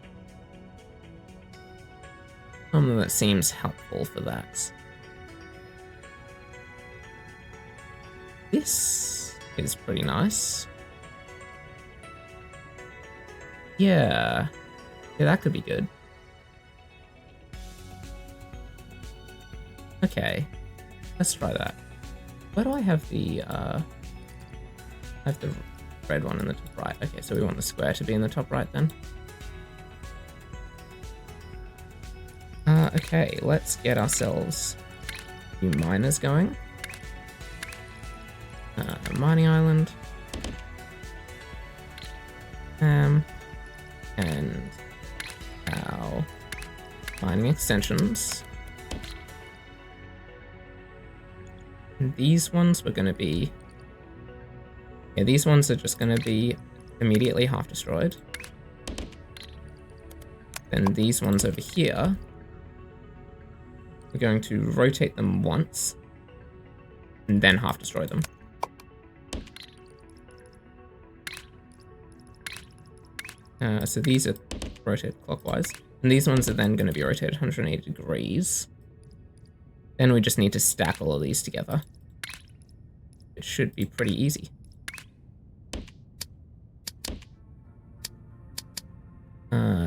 Something that seems helpful for that. This is pretty nice. Yeah. Yeah, that could be good. Okay. Let's try that. Where do I have the, I have the red one in the top right. Okay, so we want the square to be in the top right then. Okay, let's get ourselves a few miners going. Mining island. And our mining extensions. And these ones were going to be... Yeah, these ones are just going to be immediately half destroyed. Then these ones over here, we're going to rotate them once, and then half destroy them. So these are rotated clockwise, and these ones are then going to be rotated 180 degrees. Then we just need to stack all of these together. It should be pretty easy.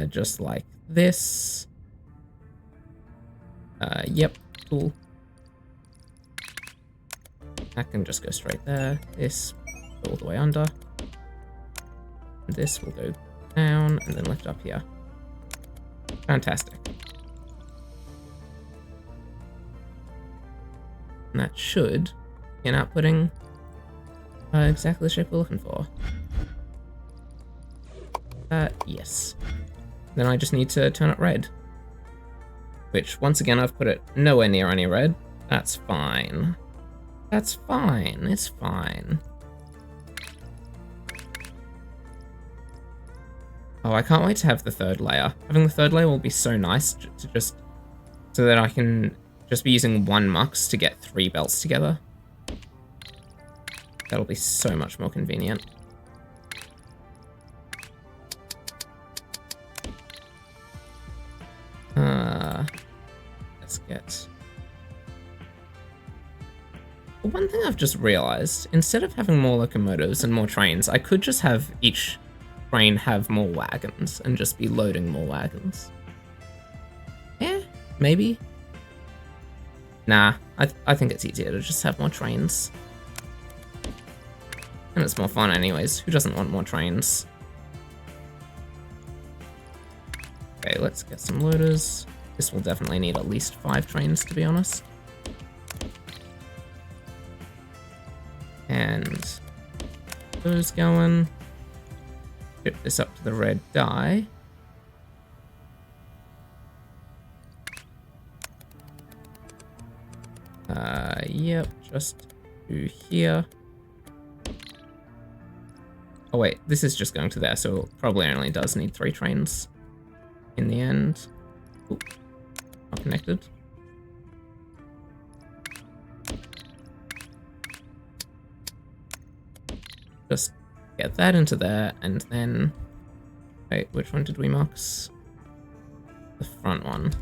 Just like this. Yep, cool. That can just go straight there. This all the way under. This will go down and then lift up here. Fantastic. And that should be outputting exactly the shape we're looking for. Yes. Then I just need to turn it red. Which, once again, I've put it nowhere near any red. That's fine. That's fine. It's fine. Oh, I can't wait to have the third layer. Having the third layer will be so nice to just... so that I can just be using one mux to get 3 belts together. That'll be so much more convenient. Let's get... Well, one thing I've just realized, instead of having more locomotives and more trains, I could just have each train have more wagons and just be loading more wagons. Yeah, maybe. Nah, I think it's easier to just have more trains. And it's more fun anyways. Who doesn't want more trains? Okay, let's get some loaders. This will definitely need at least 5 trains, to be honest. And those going. Ship this up to the red dye. Yep, just to here. Oh wait, this is just going to there, so it probably only does need 3 trains. in the end. Ooh, not connected. Just get that into there, and then... Wait, which one did we mux? The front one.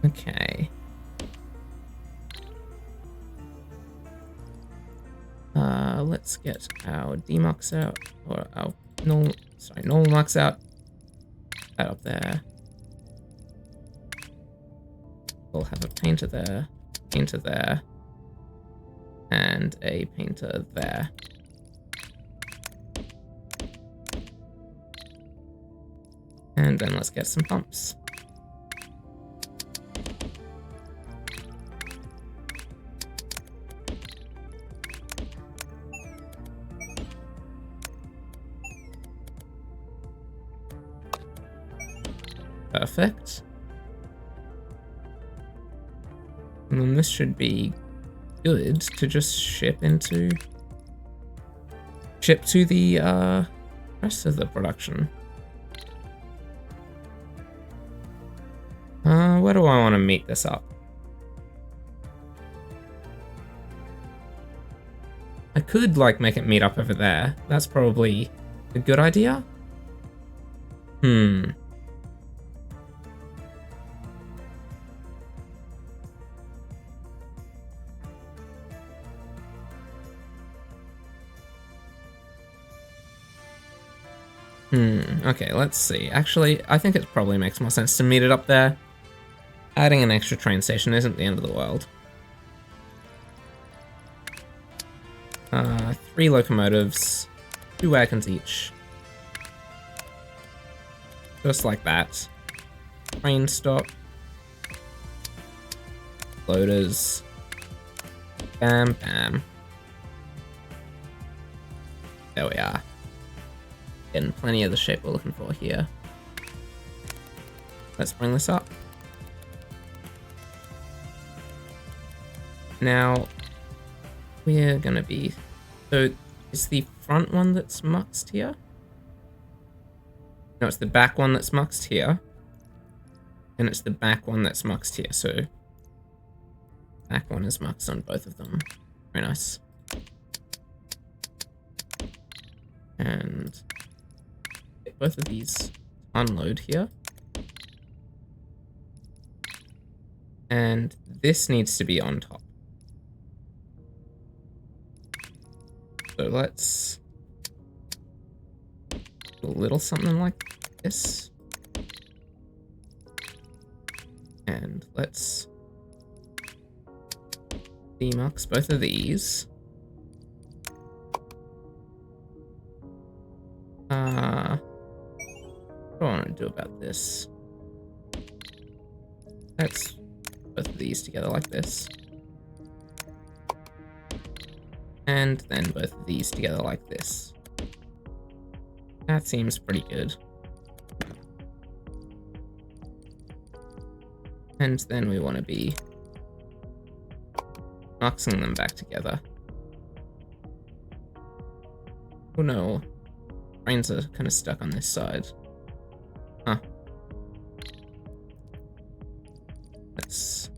Okay. Let's get our demux out, or our normal mux out. That up there. We'll have a painter there, and a painter there. And then let's get some pumps. Perfect. And then this should be good to just ship to the rest of the production. Where do I want to meet this up? I could like make it meet up over there. That's probably a good idea. Okay, let's see. Actually, I think it probably makes more sense to meet it up there. Adding an extra train station isn't the end of the world. 3 locomotives, 2 wagons each. Just like that. Train stop. Loaders. Bam, bam. There we are. Getting plenty of the shape we're looking for here. Let's bring this up. Now, we're gonna be... So, is the front one that's muxed here? No, it's the back one that's muxed here. And it's the back one that's muxed here, so... Back one is muxed on both of them. Very nice. And... get both of these unload here. And this needs to be on top. So let's do a little something like this. And let's demux both of these. What do I want to do about this? Let's put both of these together like this. And then both of these together like this. That seems pretty good. And then we want to be muxing them back together. Oh no, trains are kind of stuck on this side. Huh. Let's...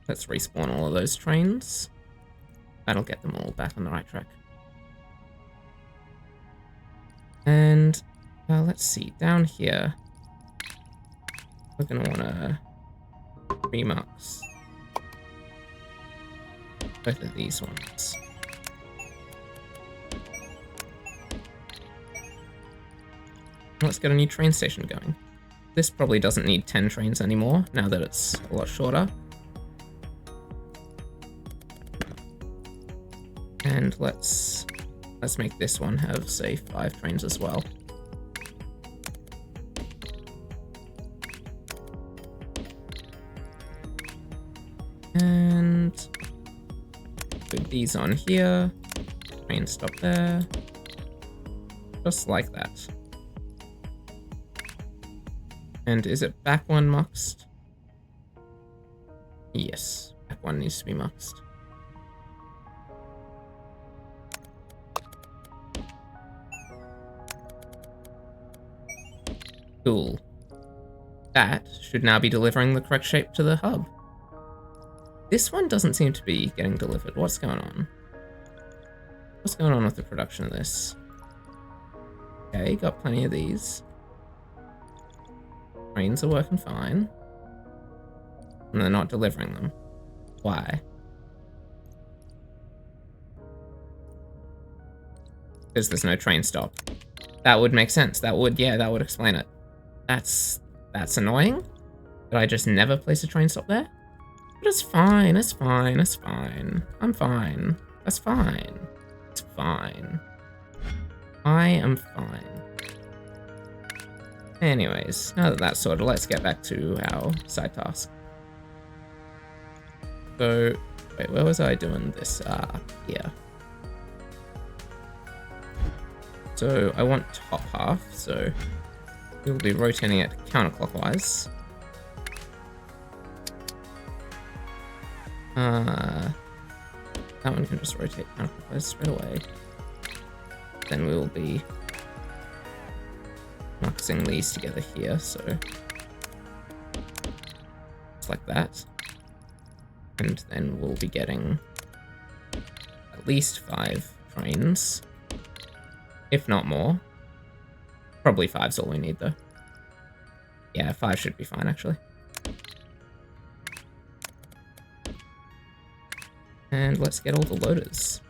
Let's respawn all of those trains. That'll get them all back on the right track. And let's see, down here, we're gonna wanna remux both of these ones. Let's get a new train station going. This probably doesn't need 10 trains anymore, now that it's a lot shorter. And let's make this one have, say, 5 trains as well. And put these on here. Train stop there. Just like that. And is it back one muxed? Yes, back one needs to be muxed. Cool. That should now be delivering the correct shape to the hub. This one doesn't seem to be getting delivered. What's going on? What's going on with the production of this? Okay, got plenty of these. Trains are working fine. And they're not delivering them. Why? Because there's no train stop. That would make sense. That would explain it. That's annoying. Did I just never place a train stop there? But it's fine, it's fine, it's fine. I'm fine. That's fine. It's fine. I am fine. Anyways, now that that's sorted, let's get back to our side task. So, wait, where was I doing this? Here. So, I want top half, so we'll be rotating it counterclockwise. That one can just rotate counterclockwise straight away. Then we will be muxing these together here, so just like that. And then we'll be getting at least 5 trains, if not more. Probably 5's all we need, though. Yeah, 5 should be fine, actually. And let's get all the loaders.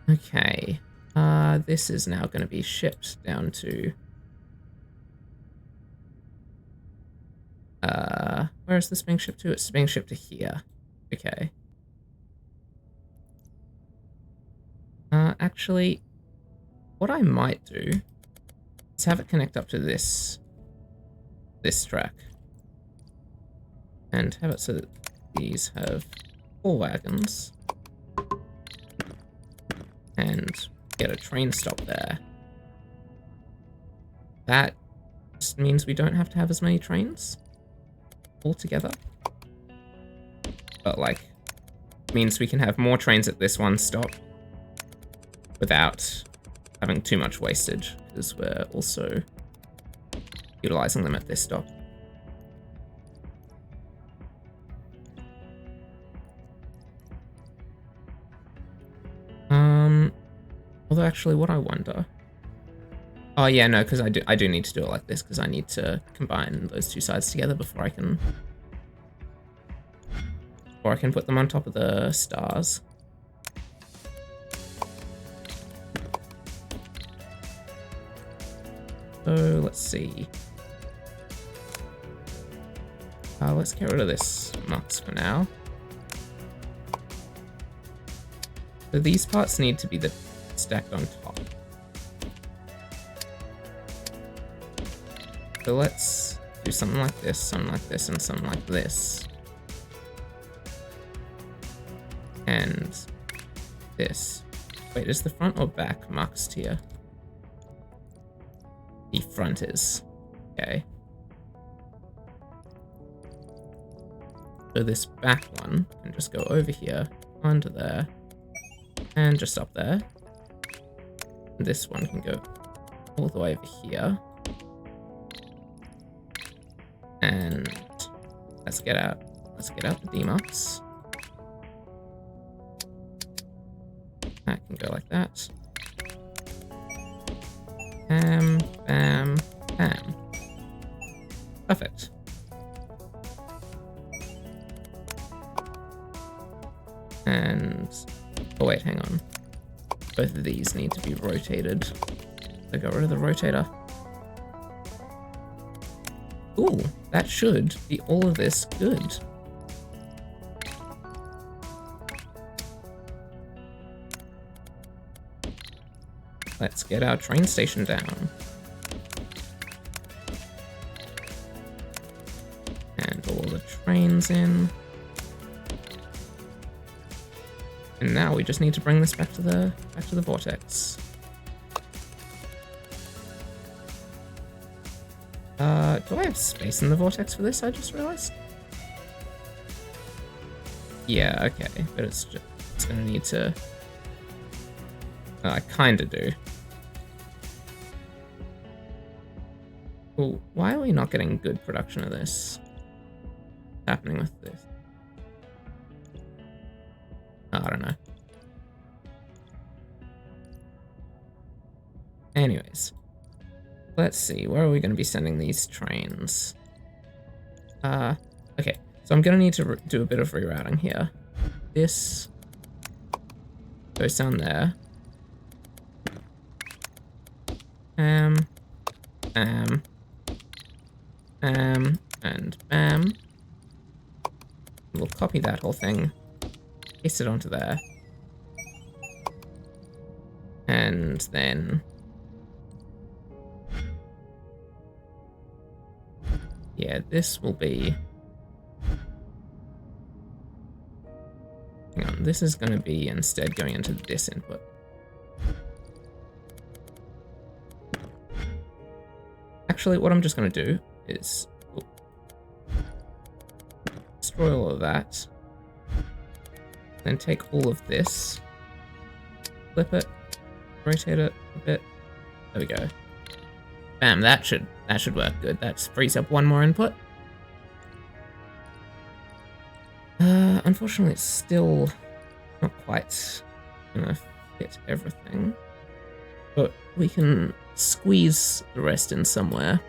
Okay, this is now going to be shipped down to... where is this being shipped to? It's being shipped to here. Okay. Actually, what I might do is have it connect up to this track. And have it so that these have 4 wagons. And get a train stop there. That just means we don't have to have as many trains altogether. But, like, means we can have more trains at this one stop without having too much wastage, because we're also utilizing them at this stop. Although actually, what I wonder... Oh yeah, no, because I do need to do it like this, because I need to combine those 2 sides together before I can put them on top of the stars. So let's see. Let's get rid of this mux for now. So these parts need to be stacked on top. So let's do something like this, something like this, and something like this. And this. Wait, is the front or back muxed here? The front is. Okay. So this back one can just go over here, onto there, and just up there. And this one can go all the way over here. And let's get out the demux. That can go like that. Bam, bam, bam. Perfect. And, oh wait, hang on. Both of these need to be rotated. So got rid of the rotator. Ooh, that should be all of this good. Let's get our train station down. And all the trains in. And now we just need to bring this back to the vortex. Do I have space in the vortex for this? I just realized. Yeah, okay, but it's gonna need to. I kinda do. Well, why are we not getting good production of this? What's happening with this? Oh, I don't know. Anyways, let's see. Where are we going to be sending these trains? Okay. So I'm going to need to do a bit of rerouting here. This goes down there. Bam, and bam. We'll copy that whole thing, paste it onto there. And then... yeah, this will be... hang on, this is going to be instead going into this input. Actually, what I'm just going to do is destroy all of that, then take all of this, flip it, rotate it a bit. There we go. Bam, that should work good. That frees up one more input. Unfortunately, it's still not quite gonna fit everything, but we can squeeze the rest in somewhere.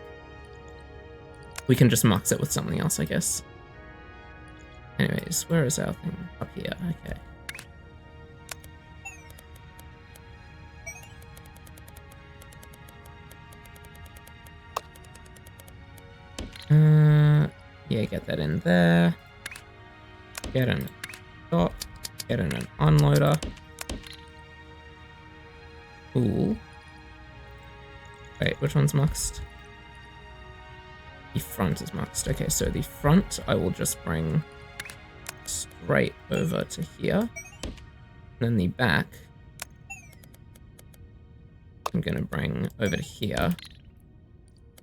We can just mux it with something else, I guess. Anyways, where is our thing? Up here, okay. Yeah, get that in there. Get in a dot. Get in an unloader. Cool. Wait, which one's muxed? The front is muxed. Okay, so the front I will just bring straight over to here. And then the back I'm gonna bring over to here.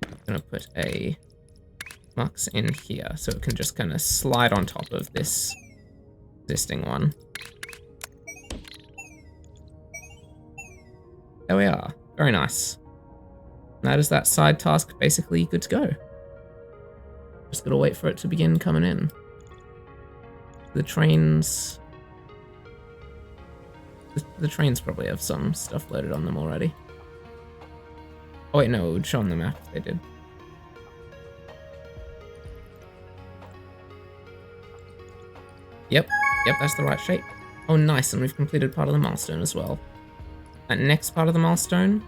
I'm gonna put a mux in here so it can just kind of slide on top of this existing one. There we are. Very nice. That is that side task basically good to go. Just gotta wait for it to begin coming in. The trains... The trains probably have some stuff loaded on them already. Oh wait, no, it would show on the map if they did. Yep, that's the right shape. Oh nice, and we've completed part of the milestone as well. That next part of the milestone...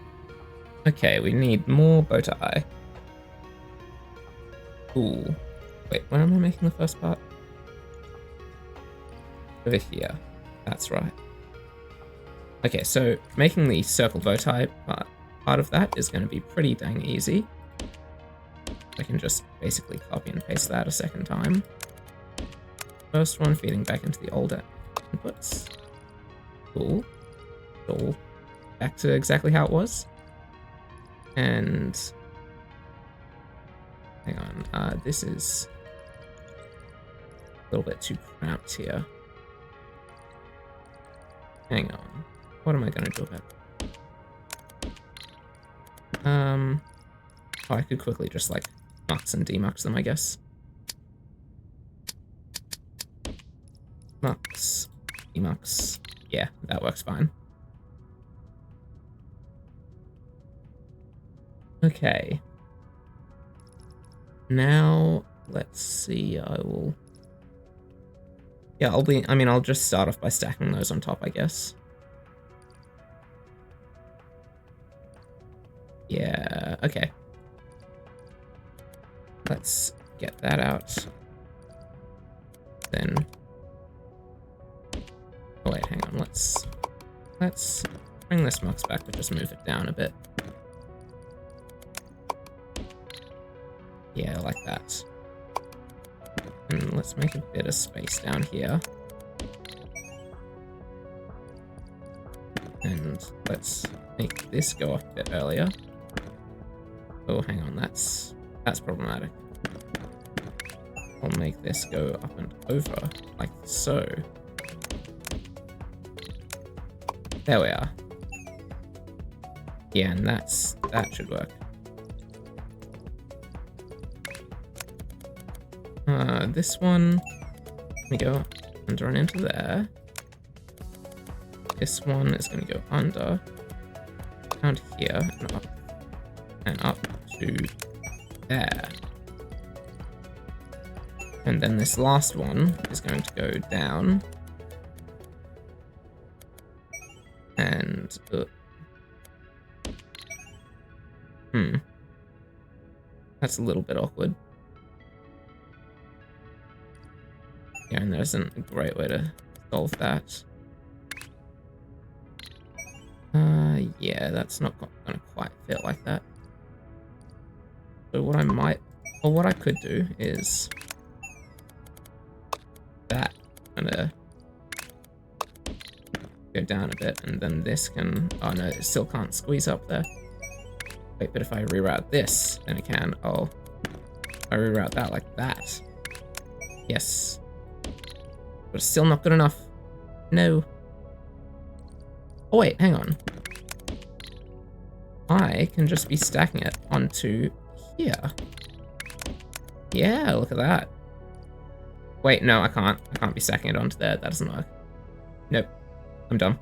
okay, we need more bow tie. Ooh. Wait, when am I making the first part? Over here. That's right. Okay, so making the circle bow tie part of that is going to be pretty dang easy. I can just basically copy and paste that a second time. First one feeding back into the older inputs. Cool. All back to exactly how it was. And hang on, this is a little bit too cramped here. Hang on, what am I gonna do about it? Oh, I could quickly just like mux and demux them, I guess. Mux, demux, yeah, that works fine. Okay. Now, let's see, yeah, I'll just start off by stacking those on top, I guess. Yeah, okay. Let's get that out. Then... oh wait, hang on, let's bring this mux back, but just move it down a bit. Yeah, like that. And let's make a bit of space down here. And let's make this go up a bit earlier. Oh, hang on, that's That's problematic. I'll make this go up and over, like so. There we are. Yeah, and that should work. This one, let me go under and into there. This one is going to go under, down to here, and up to there. And then this last one is going to go down. And, that's a little bit awkward. Yeah, and there isn't a great way to solve that. Yeah, that's not gonna quite fit like that. So what what I could do is that gonna go down a bit, and then this can, oh no, it still can't squeeze up there. Wait, but if I reroute this, then it can. Oh, I reroute that like that. Yes. But it's still not good enough. No. Oh wait, hang on. I can just be stacking it onto here. Yeah, look at that. Wait, no, I can't. I can't be stacking it onto there. That doesn't work. Nope. I'm dumb.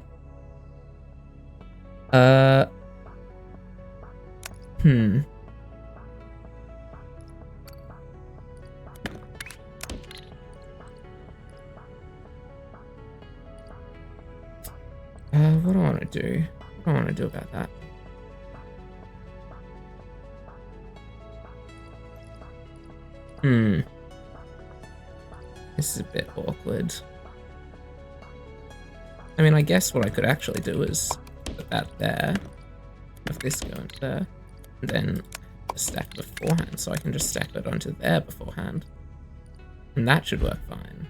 What do I want to do? What do I want to do about that? This is a bit awkward. I mean, I guess what I could actually do is put that there, have this go into there, and then stack beforehand, so I can just stack it onto there beforehand. And that should work fine.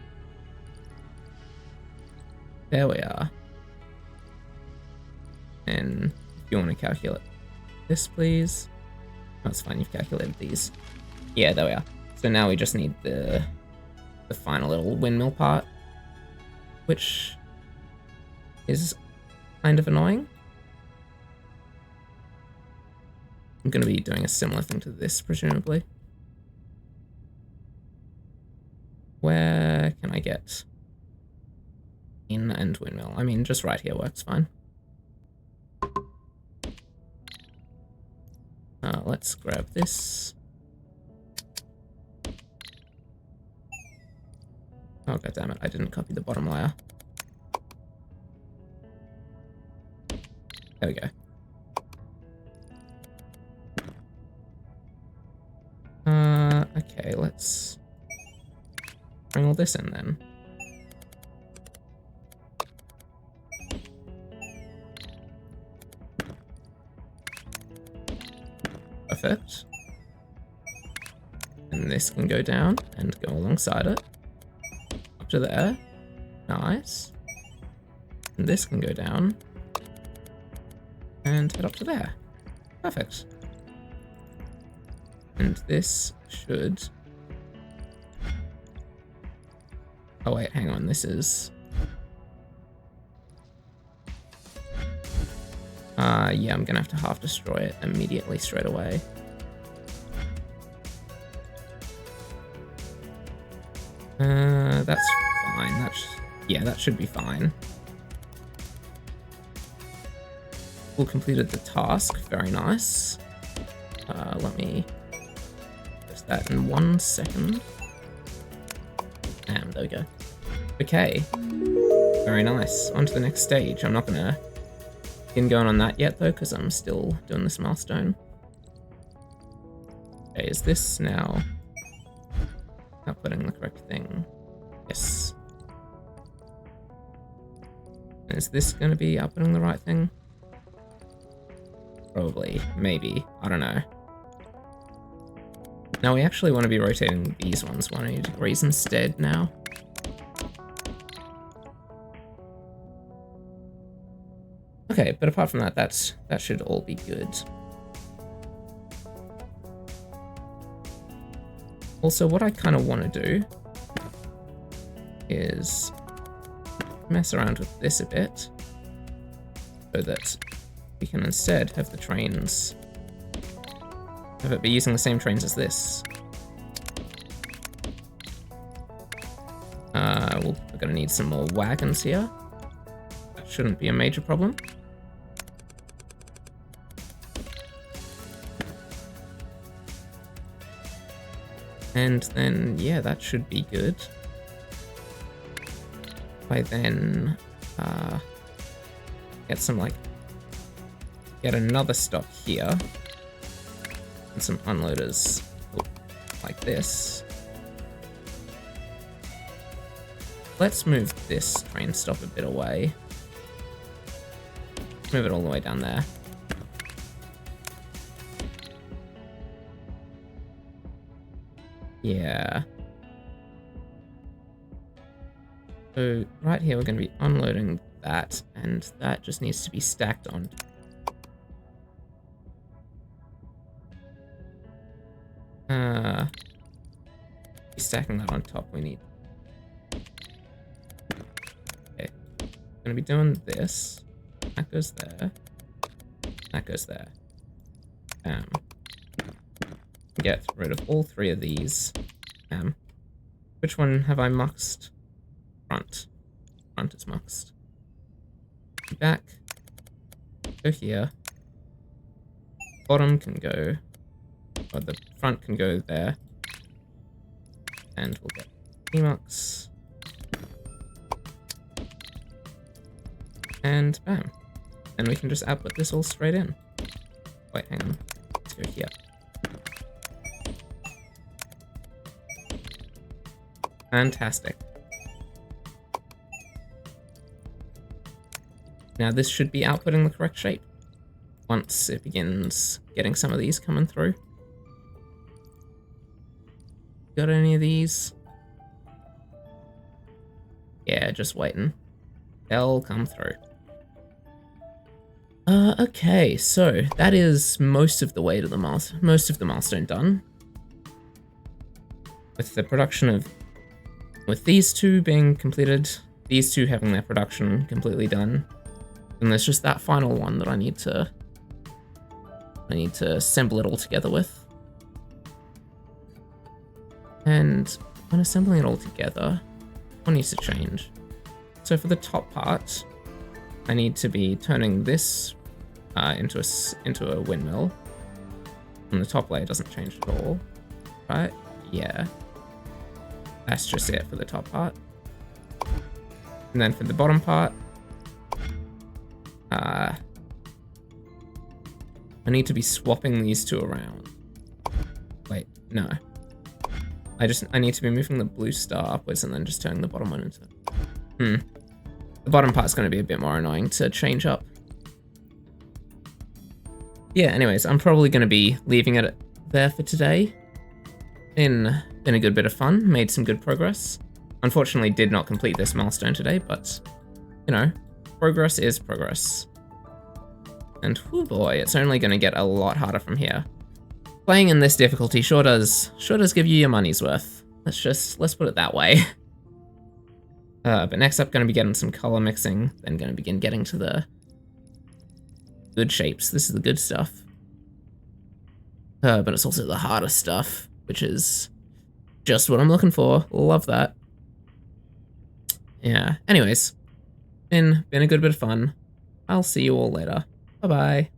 There we are. And if you want to calculate this, please. That's fine, you've calculated these. Yeah, there we are. So now we just need the final little windmill part, which is kind of annoying. I'm going to be doing a similar thing to this, presumably. Where can I get in and windmill? I mean, just right here works fine. Let's grab this. Oh, god damn it, I didn't copy the bottom layer. There we go. Okay, let's bring all this in then. Perfect. And this can go down and go alongside it. Up to there. Nice. And this can go down and head up to there. Perfect. And this should... Oh wait, hang on, this is... yeah, I'm gonna have to half destroy it immediately straight away. That's fine. Yeah, that should be fine. We'll completed the task. Very nice. Let me fix that in 1 second. There we go. Okay. Very nice. On to the next stage. I'm not gonna get going on that yet though, because I'm still doing this milestone. Okay, is this now outputting the correct thing? Yes. Is this going to be outputting the right thing? Probably. Maybe. I don't know. Now we actually want to be rotating these ones 180 degrees instead now. Okay, but apart from that, that should all be good. Also, what I kind of want to do is mess around with this a bit so that we can instead have the trains, have it be using the same trains as this. We're going to need some more wagons here. That shouldn't be a major problem. And then, yeah, that should be good. If I then get another stop here, and some unloaders like this. Let's move this train stop a bit away. Move it all the way down there. Yeah. So right here we're going to be unloading that, and that just needs to be stacked on. Stacking that on top we need. Okay. Gonna be doing this. That goes there. That goes there. Get rid of all three of these. Which one have I muxed? Front. Front is muxed. Back. Go here. Bottom can go, or the front can go there. And we'll get Emux. And bam. And we can just output this all straight in. Wait, hang on. Let's go here. Fantastic. Now this should be outputting the correct shape once it begins getting some of these coming through. Got any of these? Yeah, just waiting. They'll come through. Okay, so that is most of the way to the milestone done. With the production of, with these two being completed, these two having their production completely done, and there's just that final one that I need to assemble it all together with. And when assembling it all together, one needs to change. So for the top part, I need to be turning this into a windmill. And the top layer doesn't change at all, right? Yeah. That's just it for the top part. And then for the bottom part, I need to be swapping these two around. Wait, no. I need to be moving the blue star upwards and then just turning the bottom one into... The bottom part's going to be a bit more annoying to change up. Yeah, anyways, I'm probably going to be leaving it there for today. Been a good bit of fun, made some good progress. Unfortunately did not complete this milestone today, but, you know, progress is progress. And whoo boy, it's only going to get a lot harder from here. Playing in this difficulty sure does give you your money's worth. Let's put it that way. But next up, going to be getting some color mixing, then going to begin getting to the good shapes. This is the good stuff. But it's also the harder stuff, which is just what I'm looking for. Love that. Yeah, anyways, been a good bit of fun. I'll see you all later. Bye-bye.